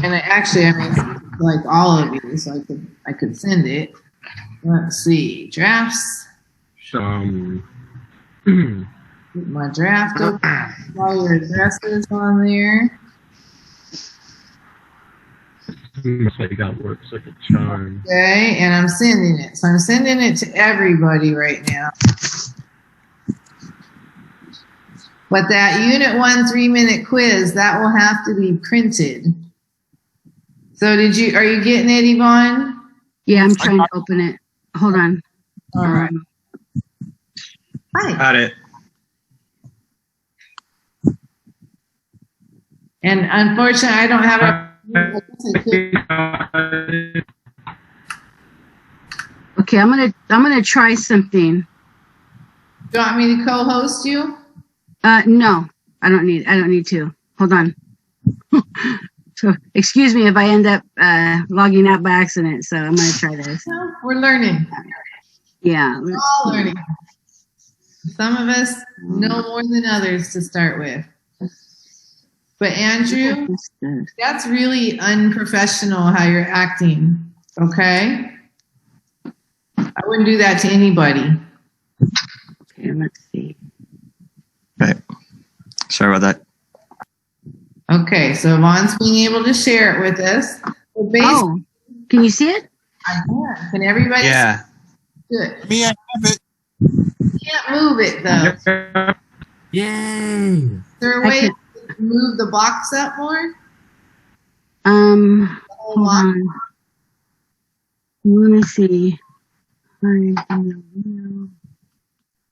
I mean, like all of you, so I could send it. Let's see, drafts. Get my draft open. All your addresses on there. Looks like that works like a charm. Okay, and I'm sending it. So I'm sending it to everybody right now. But that Unit 1 3-minute quiz, that will have to be printed. So are you getting it, Yvonne? Yeah, I'm trying to open it. Hold on. All right. Hi. Got it. And unfortunately, I don't have a. Okay, I'm gonna try something. Do you want me to co-host you? No, I don't need to. Hold on. So, excuse me if I end up logging out by accident. So I'm gonna try this. No, we're learning. Yeah, We're all learning. Some of us know more than others to start with. But Andrew, that's really unprofessional how you're acting. Okay, I wouldn't do that to anybody. Okay, let's see. Right. Sorry about that. Okay, so Vaughn's being able to share it with us. So Oh, can you see it? I can. Can everybody? Yeah. See it? Good. Me, I have it. You can't move it though. Yay! Is there a way to move the box up more? Hold on. Let me see.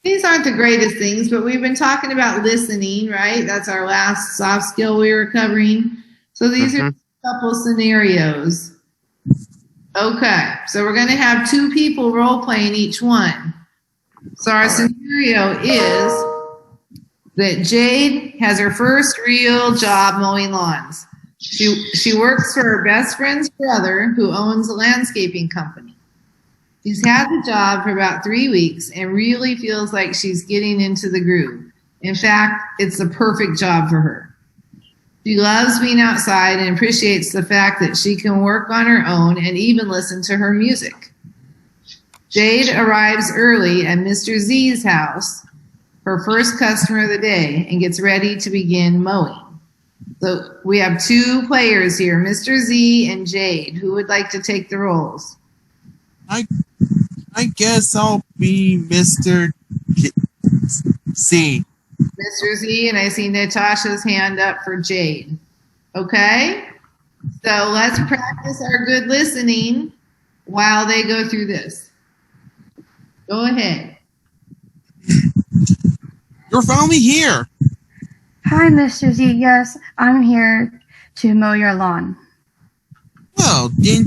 These aren't the greatest things, but we've been talking about listening, right? That's our last soft skill we were covering. So these are a couple scenarios. Okay, so we're going to have 2 people role playing each one. So our scenario is that Jade has her first real job mowing lawns. She works for her best friend's brother who owns a landscaping company. She's had the job for about 3 weeks and really feels like she's getting into the groove. In fact, it's the perfect job for her. She loves being outside and appreciates the fact that she can work on her own and even listen to her music. Jade arrives early at Mr. Z's house, her first customer of the day, and gets ready to begin mowing. So we have 2 players here, Mr. Z and Jade. Who would like to take the roles? I guess I'll be Mr. C. Mr. Z, and I see Natasha's hand up for Jade. Okay? So let's practice our good listening while they go through this. Go ahead. You're finally here. Hi, Mr. Z. Yes, I'm here to mow your lawn. Well, you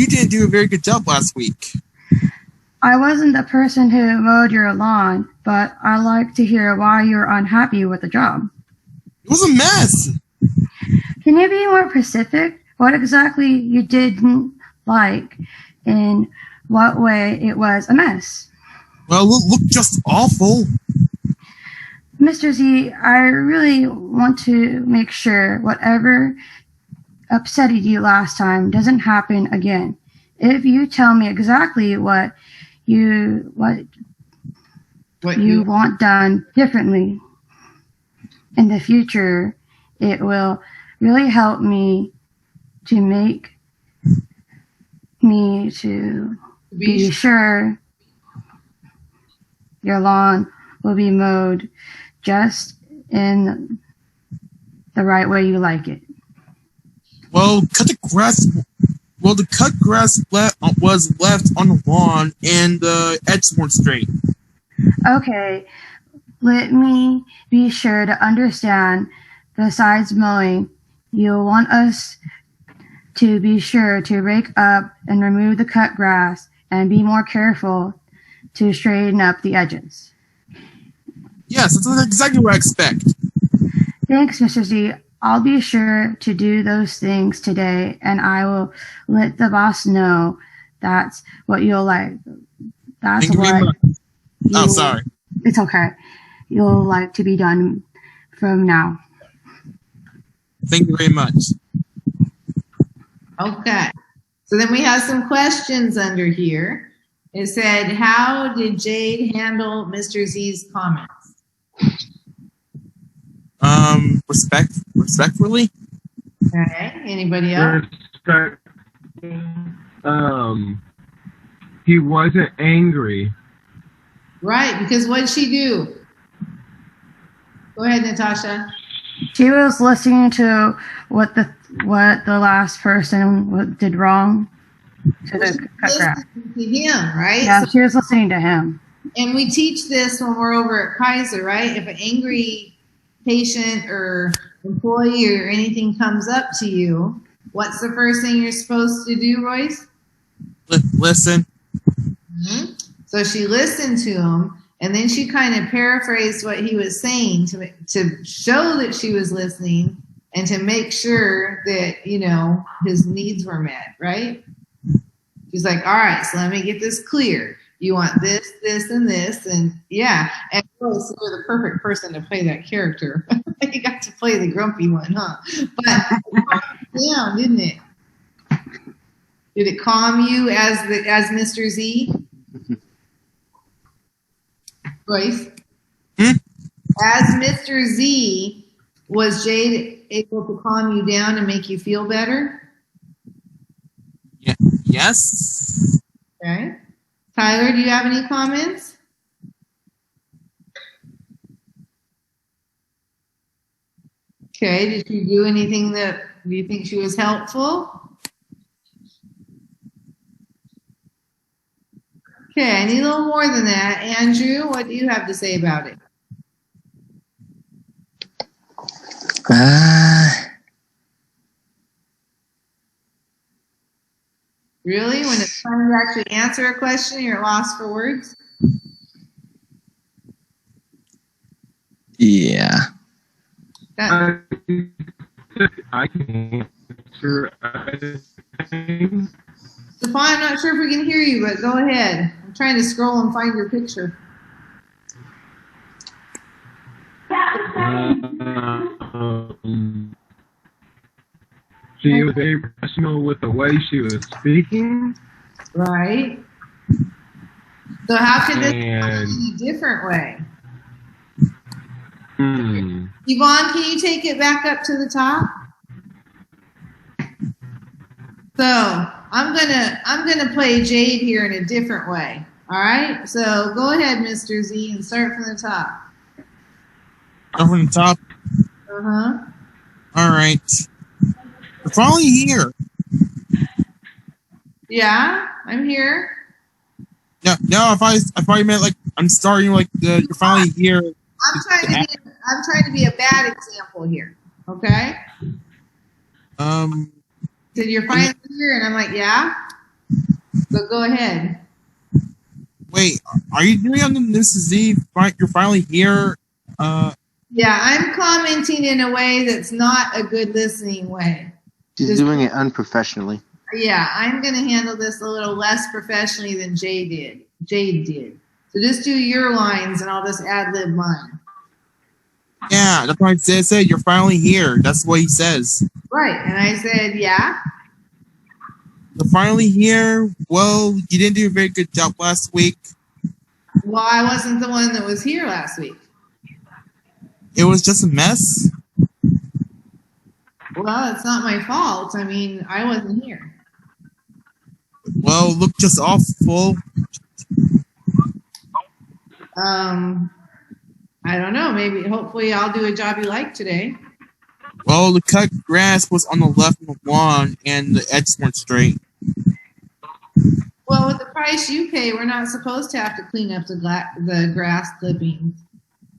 didn't do a very good job last week. I wasn't the person who mowed your lawn, but I'd like to hear why you're unhappy with the job. It was a mess. Can you be more specific? What exactly you didn't like, in what way it was a mess? Well, it looked just awful. Mr. Z, I really want to make sure whatever upsetted you last time doesn't happen again. If you tell me exactly what you want done differently in the future, it will really help me to make me to be sure your lawn will be mowed just in the right way you like it. Well, the cut grass was left on the lawn and the edges weren't straight. Okay, let me be sure to understand. Besides mowing, you'll want us to be sure to rake up and remove the cut grass and be more careful to straighten up the edges. Yes, that's exactly what I expect. Thanks, Mr. Z. I'll be sure to do those things today, and I will let the boss know that's what you'll like. That's Thank you very much. Oh, sorry. It's okay. You'll like to be done from now. Thank you very much. Okay. So then we have some questions under here. It said, how did Jade handle Mr. Z's comments? Respectfully. Okay. Anybody else? He wasn't angry. Right, because what did she do? Go ahead, Natasha. She was listening to what the last person did wrong to the cut grass. To him, right? Yeah, she was listening to him. And we teach this when we're over at Kaiser, right? If an angry patient or employee or anything comes up to you, what's the first thing you're supposed to do, Royce? Listen. Mm-hmm. So she listened to him, and then she kind of paraphrased what he was saying to show that she was listening and to make sure that, you know, his needs were met, right? She's like, all right, so let me get this clear. You want this, this, and this, and yeah. And Royce, you were the perfect person to play that character. You got to play the grumpy one, huh? But it calmed you down, didn't it? Did it calm you as Mr. Z? Royce? As Mr. Z, was Jade able to calm you down and make you feel better? Yeah. Yes. Okay. Tyler, do you have any comments? Okay, did she do anything do you think she was helpful? Okay, I need a little more than that. Andrew, what do you have to say about it? Really? When it's time to actually answer a question, you're lost for words? Yeah. I can answer. Stefan, I'm not sure if we can hear you, but go ahead. I'm trying to scroll and find your picture. She was very professional with the way she was speaking. Right. So how could this be a different way? Yvonne, can you take it back up to the top? So I'm gonna play Jade here in a different way. All right. So go ahead, Mr. Z, and start from the top. Start from the top. All right. We're finally here. Yeah, I'm here. No. If I meant like I'm starting like you're finally here. I'm trying to be a bad example here. Okay. Said you're finally here, and I'm like, yeah. So go ahead. Wait, are you doing on the Mrs. Z? You're finally here. Yeah, I'm commenting in a way that's not a good listening way. She's doing it unprofessionally. Yeah, I'm going to handle this a little less professionally than Jade did. So just do your lines, and I'll just ad-lib mine. Yeah, that's what I said. You're finally here. That's what he says. Right, and I said, yeah. You're finally here. Well, you didn't do a very good job last week. Well, I wasn't the one that was here last week. It was just a mess. Well, it's not my fault. I mean, I wasn't here. Well, look just awful. I don't know. Maybe, hopefully, I'll do a job you like today. Well, the cut grass was on the left of the lawn, and the edges weren't straight. Well, with the price you pay, we're not supposed to have to clean up the grass clippings,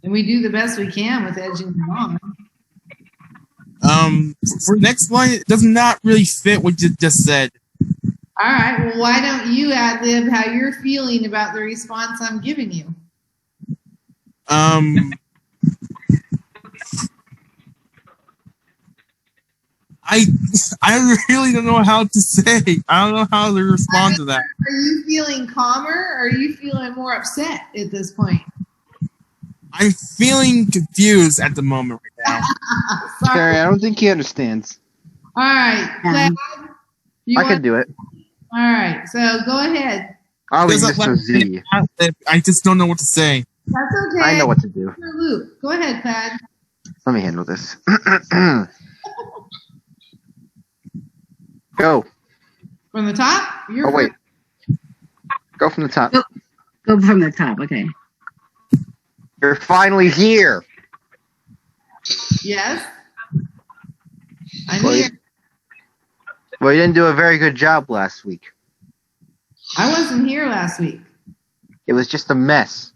and we do the best we can with edging the lawn. For next one, it does not really fit what you just said. All right. Well, why don't you ad-lib how you're feeling about the response I'm giving you? I really don't know how to say. I don't know how to respond to that. Are you feeling calmer, or are you feeling more upset at this point? I'm feeling confused at the moment right now. Carrie, I don't think he understands. All right, Plaid, I can do it. All right, so go ahead. I'll be Mr. Z. I just don't know what to say. That's okay. I know what to do. Luke, go ahead, Plaid. Let me handle this. Go. From the top? Oh, wait. Go from the top. Go from the top, okay. You're finally here. Yes. I'm here. Well, you didn't do a very good job last week. I wasn't here last week. It was just a mess.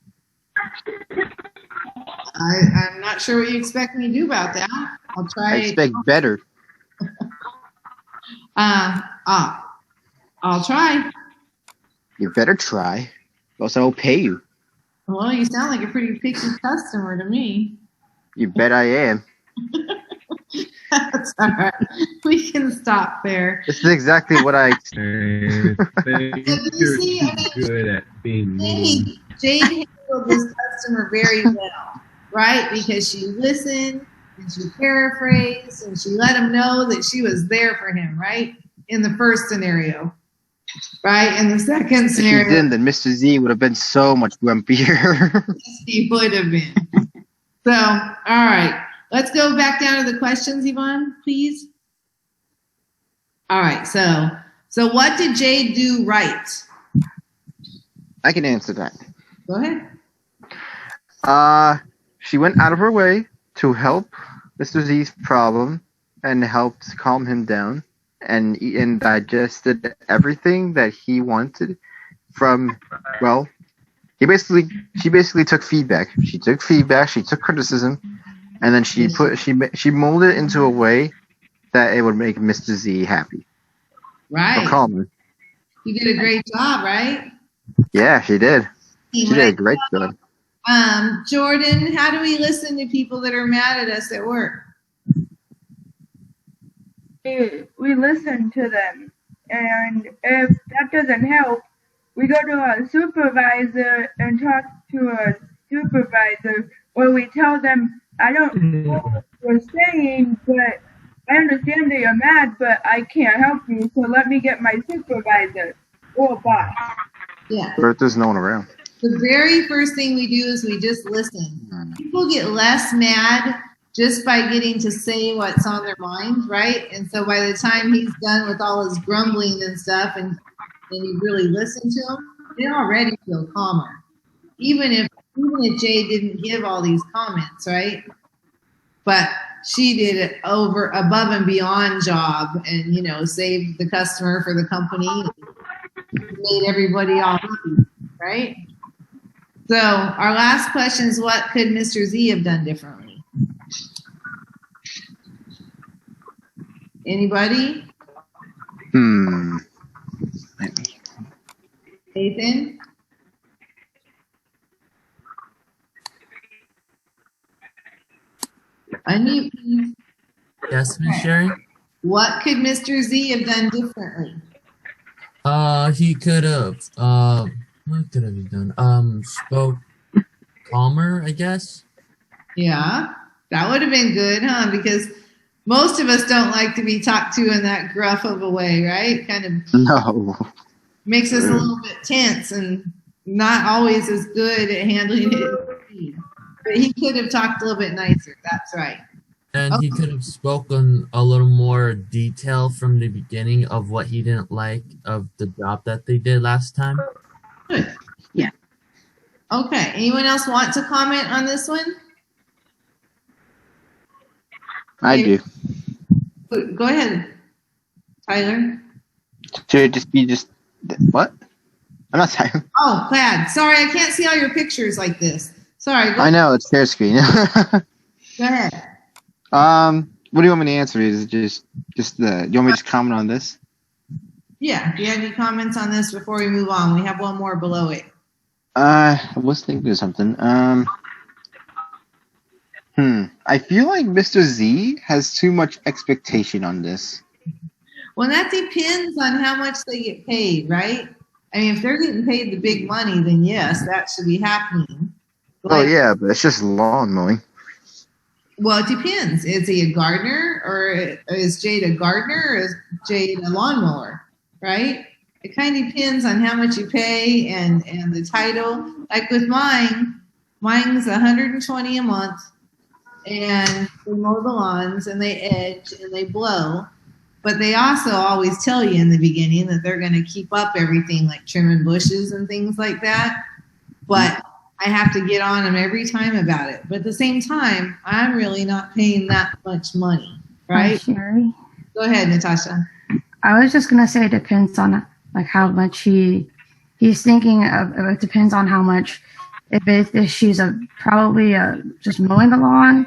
I'm not sure what you expect me to do about that. I'll I try. expect better. I'll try. You better try. Else I will pay you. Well, you sound like a pretty picky customer to me. You bet I am. That's all right. We can stop there. This is exactly what I. You're good at being mean. Jade handled this customer very well, right? Because she listened and she paraphrased and she let him know that she was there for him, right? In the first scenario, right? In the second If she scenario, didn't, then Mr. Z would have been so much grumpier. he would have been. So, all right. Let's go back down to the questions, Yvonne, please. All right. So what did Jade do right? I can answer that. Go ahead. She went out of her way to help Mr. Z's problem and helped calm him down and digested everything that he wanted from, well, she basically took feedback. She took feedback, she took criticism, and then she molded it into a way that it would make Mr. Z happy. Right. Or calmer. You did a great job, right? Yeah, she did. She did a great job. Jordan, how do we listen to people that are mad at us at work? We listen to them, and if that doesn't help, we go to our supervisor and talk to our supervisor, or we tell them, I don't know what you're saying, but I understand that you're mad, but I can't help you, so let me get my supervisor or boss. Yeah. But there's no one around. The very first thing we do is we just listen. People get less mad just by getting to say what's on their mind, right? And so by the time he's done with all his grumbling and stuff and you really listen to him, they already feel calmer. Even if Jay didn't give all these comments, right? But she did it above and beyond job and, saved the customer for the company, made everybody all happy, right? So our last question is, what could Mr. Z have done differently? Anybody? Nathan? Unmute, please. Yes, Miss Sherry? What could Mr. Z have done differently? He could have, what could have he done? Spoke calmer, I guess. Yeah, that would have been good, huh? Because most of us don't like to be talked to in that gruff of a way, right? Kind of makes us a little bit tense and not always as good at handling it. But he could have talked a little bit nicer. That's right. And he could have spoken a little more detail from the beginning of what he didn't like of the job that they did last time. Good. Yeah. Okay. Anyone else want to comment on this one? I do. Go ahead, Tyler. Should it just what? I'm not tired. Oh, Plaid. Sorry, I can't see all your pictures like this. Sorry. I know, it's share screen. Go ahead. What do you want me to answer? Is it just you want me to just comment on this? Yeah. Do you have any comments on this before we move on? We have one more below it. I was thinking of something. I feel like Mr. Z has too much expectation on this. Well, that depends on how much they get paid, right? I mean, if they're getting paid the big money, then yes, that should be happening. Oh yeah, but it's just lawn mowing. Well, it depends. Is he a gardener, or is Jade a gardener, or is Jade a lawnmower, right? It kind of depends on how much you pay and the title. Like with mine's $120 a month, and they mow the lawns and they edge and they blow. But they also always tell you in the beginning that they're going to keep up everything, like trimming bushes and things like that. But I have to get on them every time about it. But at the same time, I'm really not paying that much money, right? Hi, Sherry. Go ahead, Natasha. I was just gonna say it depends on like how much he's thinking of. It depends on how much. If she's probably just mowing the lawn,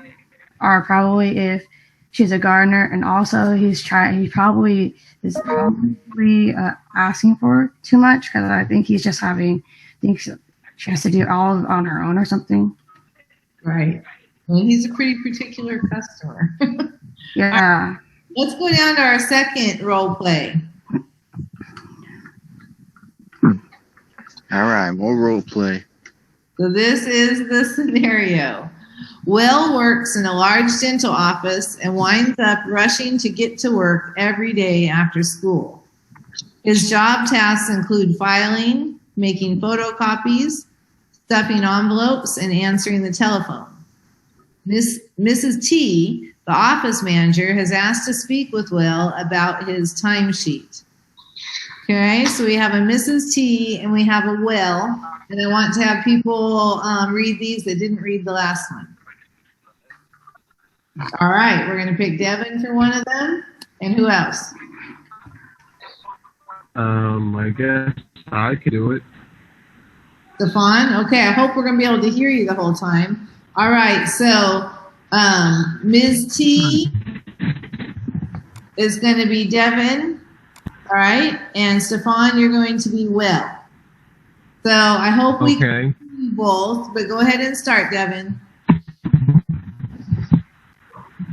or probably if she's a gardener, and also he probably is asking for too much because I think he's just thinks she has to do it all on her own or something. Right. Well, he's a pretty particular customer. Yeah. Right, let's go down to our second role play. All right, more role play. So this is the scenario. Will works in a large dental office and winds up rushing to get to work every day after school. His job tasks include filing, making photocopies, stuffing envelopes, and answering the telephone. Mrs. T, the office manager, has asked to speak with Will about his timesheet. Okay, so we have a Mrs. T and we have a Will, and I want to have people read these that didn't read the last one. All right, we're going to pick Devin for one of them, and who else? I guess I could do it. Stefan? Okay, I hope we're going to be able to hear you the whole time. All right, so Ms. T is going to be Devin. All right, and Stefan, you're going to be Will. So I hope we can hear you both, but go ahead and start, Devin.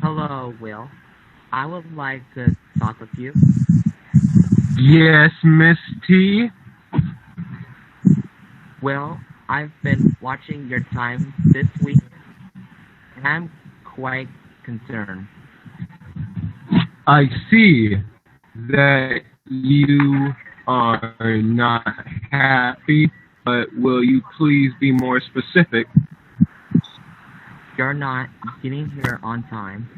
Hello, Will. I would like to talk with you. Yes, Miss T. Well, I've been watching your time this week, and I'm quite concerned. I see that you are not happy, but will you please be more specific? You're not getting here on time.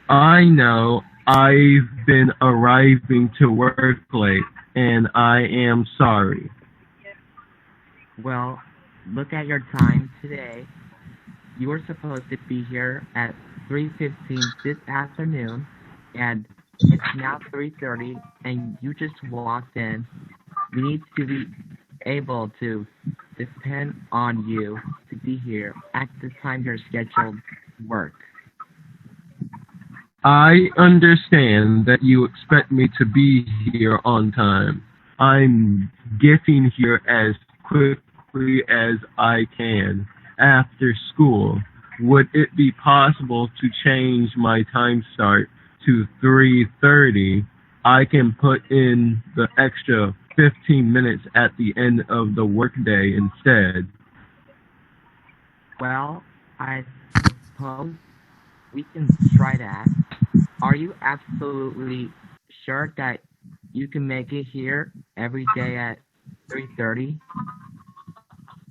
I know. I've been arriving to work late, and I am sorry. Well, look at your time today. You were supposed to be here at 3:15 this afternoon, and it's now 3:30, and you just walked in. We need to be able to depend on you to be here at the time you're scheduled to work. I understand that you expect me to be here on time. I'm getting here as quickly as I can after school. Would it be possible to change my time start to 3:30? I can put in the extra 15 minutes at the end of the workday instead. Well, I suppose we can try that. Are you absolutely sure that you can make it here every day at 3:30?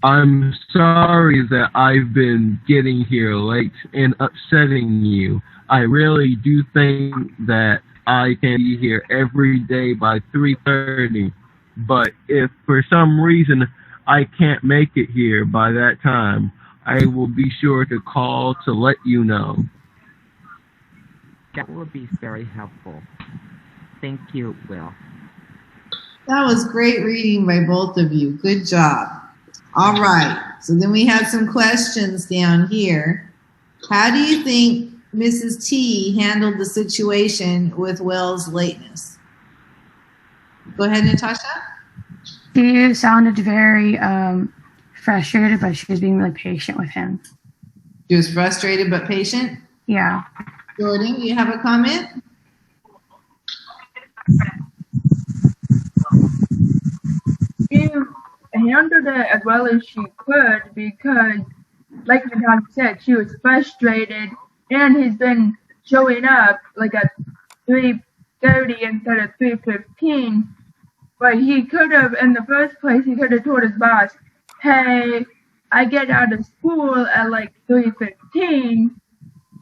I'm sorry that I've been getting here late and upsetting you. I really do think that I can be here every day by 3:30, but if for some reason I can't make it here by that time, I will be sure to call to let you know. That would be very helpful. Thank you, Will. That was great reading by both of you. Good job. All right, so then we have some questions down here. How do you think Mrs. T handled the situation with Will's lateness? Go ahead, Natasha. She sounded very frustrated, but she was being really patient with him. She was frustrated but patient? Yeah. Jordan, do you have a comment? She handled it as well as she could because, like Natasha said, she was frustrated, and he's been showing up like at 3:30 instead of 3:15. But he could have, in the first place, he could have told his boss, "Hey, I get out of school at like 3:15,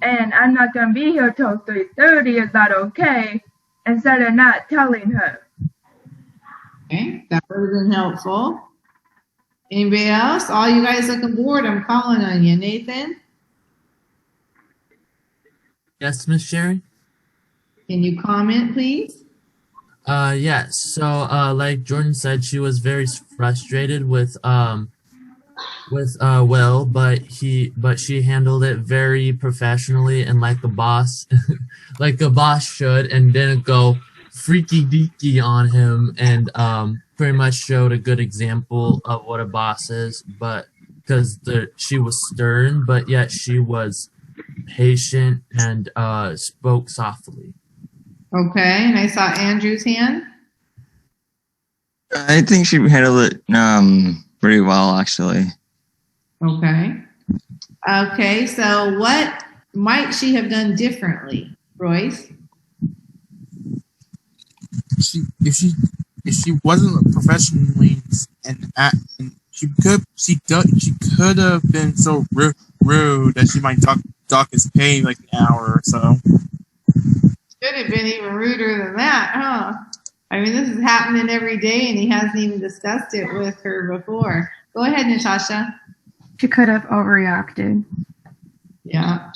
and I'm not gonna be here till 3:30. Is that okay?" Instead of not telling her. Okay, that would have been helpful. Anybody else? All you guys looking bored, I'm calling on you. Nathan? Yes, Miss Sherry? Can you comment, please? Yes. So, like Jordan said, she was very frustrated with with Will, but she handled it very professionally and like a boss, like a boss should, and didn't go freaky deaky on him, and pretty much showed a good example of what a boss is. But because she was stern, but yet she was patient and spoke softly. Okay, and I saw Andrew's hand. I think she handled it pretty well, actually. Okay. Okay, so what might she have done differently, Royce? If she wasn't professionally and she could have been so rude that she might dock his pay like an hour or so. Should have been even ruder than that, huh? I mean, this is happening every day, and he hasn't even discussed it with her before. Go ahead, Natasha. She could have overreacted. Yeah.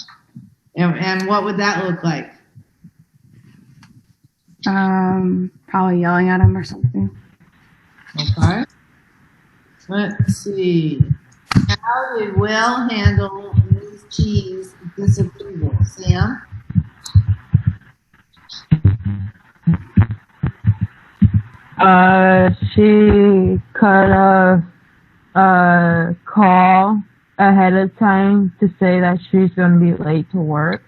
And what would that look like? Probably yelling at him or something. Okay. Let's see. How did Will handle Ms. Cheese disapproval? Sam? She could have called ahead of time to say that she's going to be late to work.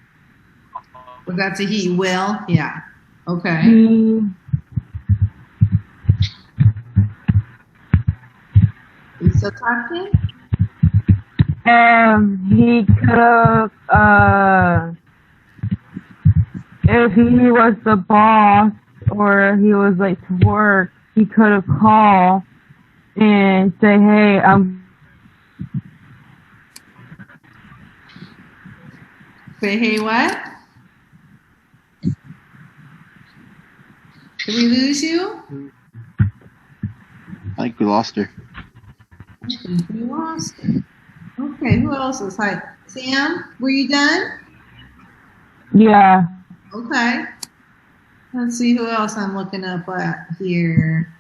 Was that to he? Will? Yeah. Okay. You still talking? He could have, if he was the boss or he was late to work, he could have called and say, hey, Say, hey, what? Did we lose you? I think we lost her. We lost her. Okay, who else is hi? Sam, were you done? Yeah. Okay. Let's see who else I'm looking up at here.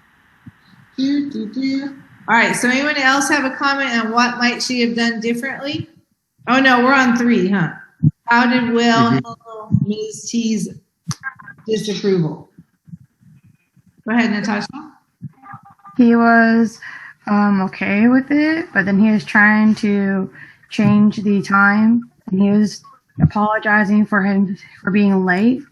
All right, so anyone else have a comment on what might she have done differently? Oh, no, we're on 3, huh? How did Will handle Ms. T's disapproval? Go ahead, Natasha. He was okay with it, but then he was trying to change the time, and he was apologizing for being late.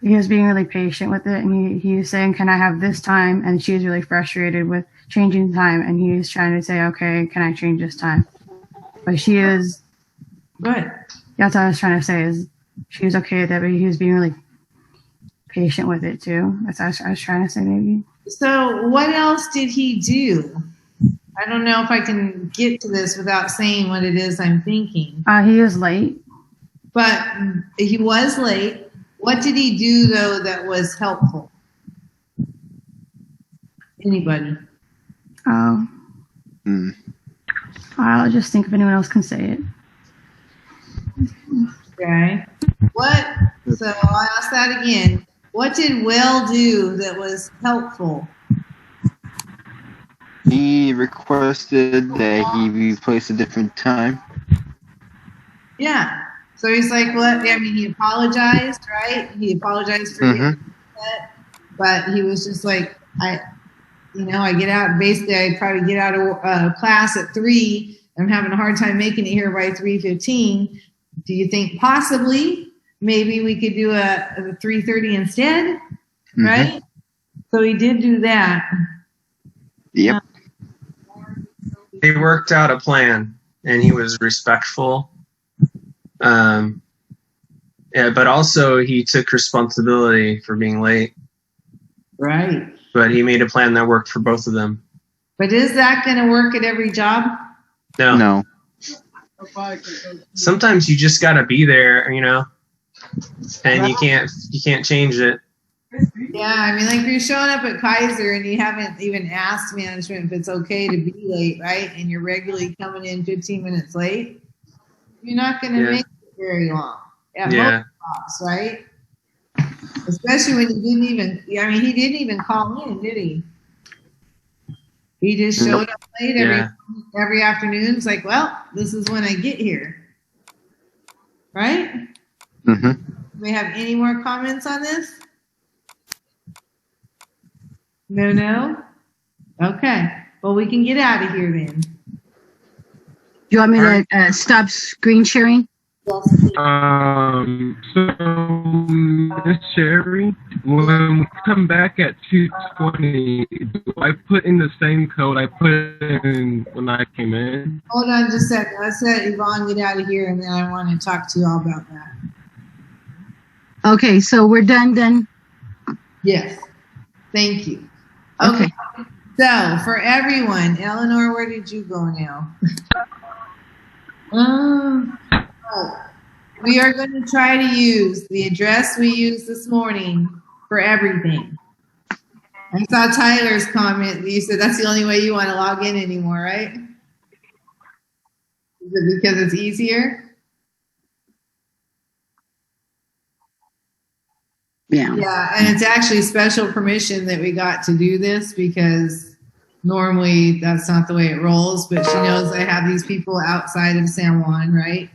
He was being really patient with it, and he was saying, can I have this time? And she was really frustrated with changing the time, and he was trying to say, okay, can I change this time? But she is... Good. That's what I was trying to say, is she was okay with it, but he was being really patient with it, too. That's what I was trying to say, maybe. So what else did he do? I don't know if I can get to this without saying what it is I'm thinking. He was late. But he was late. What did he do, though, that was helpful? Anybody? Oh. I'll just think if anyone else can say it. Okay. So I'll ask that again. What did Will do that was helpful? He requested that he be placed a different time. Yeah. So he's like, what? I mean, he apologized, right? He apologized for being upset, but he was just like, I get out. Basically, I probably get out of class at 3. I'm having a hard time making it here by 3:15. Do you think possibly maybe we could do a 3:30 instead? Right? So he did do that. Yep. They worked out a plan, and he was respectful. Yeah, but also he took responsibility for being late. Right. But he made a plan that worked for both of them. But is that going to work at every job? No. Sometimes you just got to be there, and you can't change it. Yeah, I mean, like you're showing up at Kaiser and you haven't even asked management if it's okay to be late, right? And you're regularly coming in 15 minutes late. You're not going to make it very long. Most jobs, right? Especially when he didn't even call in, did he? He just showed up late Yeah. every afternoon. It's like, well, this is when I get here. Right? Mm-hmm. Do we have any more comments on this? No? Okay. Well, we can get out of here then. Do you want me to stop screen sharing? So, Miss Sherry, when we come back at 2:20, do I put in the same code I put in when I came in? Hold on just a second. Let's let Yvonne get out of here, and then I want to talk to you all about that. Okay, so we're done then? Yes. Thank you. Okay. So, for everyone, Eleanor, where did you go now? We are going to try to use the address we used this morning for everything. I saw Tyler's comment. You said that's the only way you want to log in anymore, right? Is it because it's easier? Yeah. Yeah, and it's actually special permission that we got to do this because normally that's not the way it rolls, but she knows I have these people outside of San Juan, right?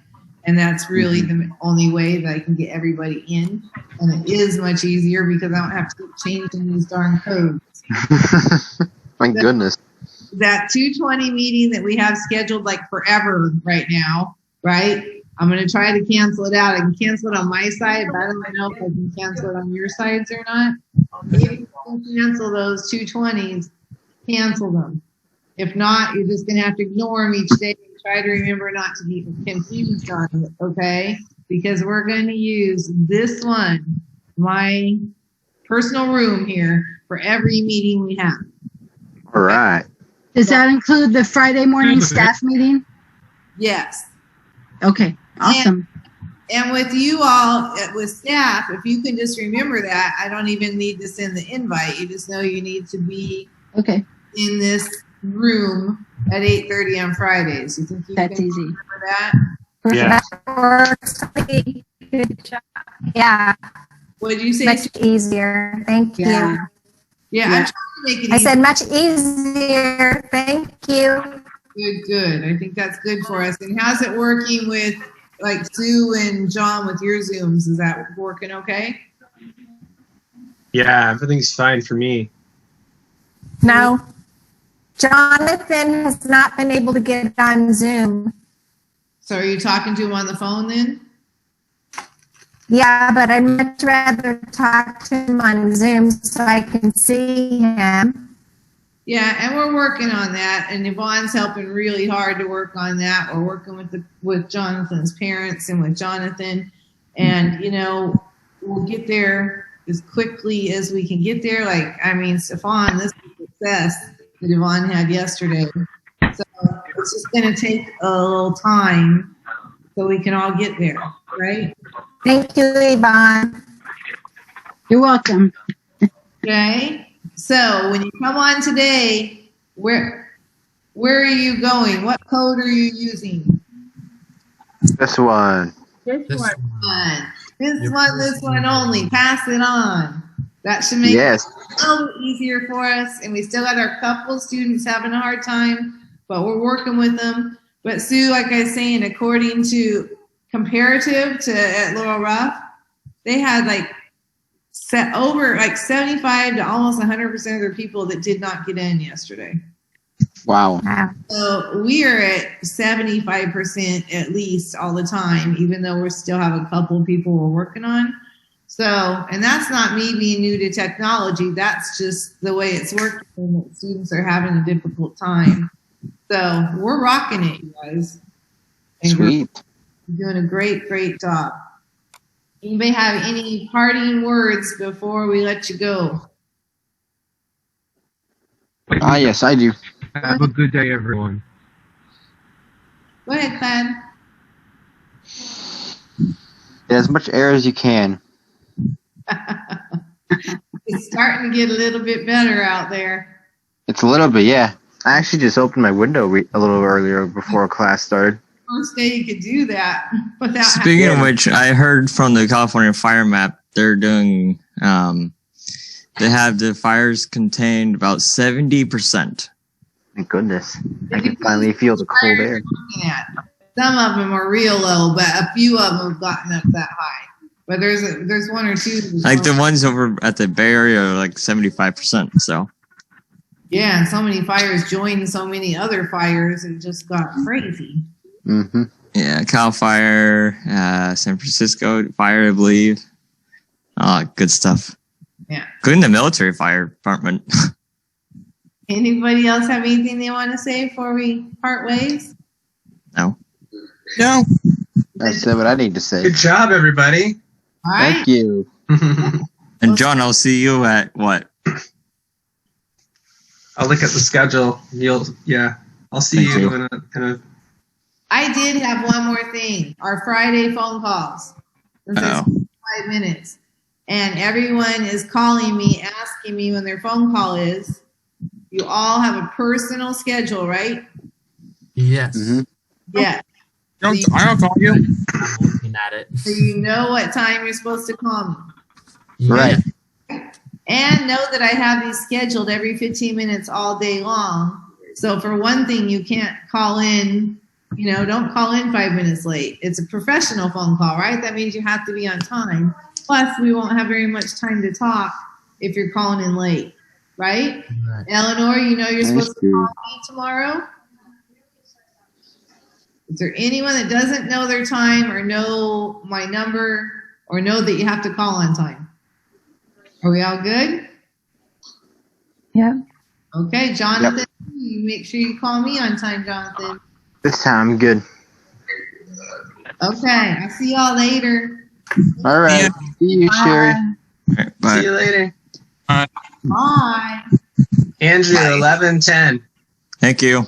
And that's really the only way that I can get everybody in. And it is much easier because I don't have to keep changing these darn codes. My goodness. That 2:20 meeting that we have scheduled like forever right now, right? I'm going to try to cancel it out. I can cancel it on my side, but I don't know if I can cancel it on your sides or not. If you can cancel those 2:20s, cancel them. If not, you're just going to have to ignore them each day and try to remember not to be confused on it, okay? Because we're going to use this one, my personal room here, for every meeting we have. All right. Does that include the Friday morning staff meeting? Yes. Okay, awesome. And with you all, with staff, if you can just remember that, I don't even need to send the invite. You just know you need to be in this room at 8:30 on Fridays. You think you That's can easy. remember that? Yeah. Good job. Yeah. What did you say? Much easier. Thank you. Yeah, I'm trying to make it I easy. said much easier. Thank you. Good. I think that's good for us. And how's it working with like Sue and John with your Zooms? Is that working okay? Yeah, everything's fine for me. No. Jonathan has not been able to get on Zoom. So are you talking to him on the phone then? Yeah, but I'd much rather talk to him on Zoom so I can see him. Yeah, and we're working on that, and Yvonne's helping really hard to work on that. We're working with Jonathan's parents and with Jonathan, and we'll get there as quickly as we can get there. Like, I mean, Stefan, this is a success that Yvonne had yesterday, so it's just going to take a little time so we can all get there, right? Thank you, Yvonne. You're welcome. Okay. So when you come on today, where are you going? What code are you using? This one. This one only. Pass it on. That should make it a little bit easier for us. And we still got our couple students having a hard time, but we're working with them. But Sue, like I was saying, according to comparative to at Laurel Ruff, they had over 75 to almost 100% of their people that did not get in yesterday. Wow. So we are at 75% at least all the time, even though we still have a couple of people we're working on. So, and that's not me being new to technology. That's just the way it's working. And students are having a difficult time. So we're rocking it, you guys. And Sweet. you're doing a great job. Anybody have any parting words before we let you go? Ah, yes, I do. Have a good day, everyone. Go ahead, Clan. Get as much air as you can. It's starting to get a little bit better out there. It's a little bit, yeah. I actually just opened my window a little earlier before class started. First day you could do that without Speaking of which, I heard from the California Fire Map, they're doing, they have the fires contained about 70%. Thank goodness. I can finally feel the cold air. Some of them are real low, but a few of them have gotten up that high. But there's one or two. Like the ones over at the Bay Area are like 75%. So. Yeah, and so many fires joined so many other fires. It just got crazy. Mm-hmm. Yeah, Cal Fire, San Francisco Fire, I believe. Good stuff. Yeah. Including the military fire department. Anybody else have anything they want to say before we part ways? No. No. I said what I need to say. Good job, everybody. All right. Thank you. And John, I'll see you at what? I'll look at the schedule. I'll see Thank you in a I did have one more thing. Our Friday phone calls. This is 5 minutes. And everyone is calling me, asking me when their phone call is. You all have a personal schedule, right? Yes. Mm-hmm. Yeah. I'll call you. I'm looking at it. So you know what time you're supposed to call me. Right. And know that I have these scheduled every 15 minutes all day long. So for one thing, you can't call in, don't call in 5 minutes late. It's a professional phone call, right? That means you have to be on time. Plus, we won't have very much time to talk if you're calling in late, right? Eleanor, you're supposed to call me tomorrow? Is there anyone that doesn't know their time or know my number or know that you have to call on time? Are we all good? Yep. Okay, Jonathan, you make sure you call me on time, Jonathan. This time I'm good. Okay, I'll see y'all later. All right. See you, Sherry. Bye. See you later. Bye. Andrew, 11:10. Thank you.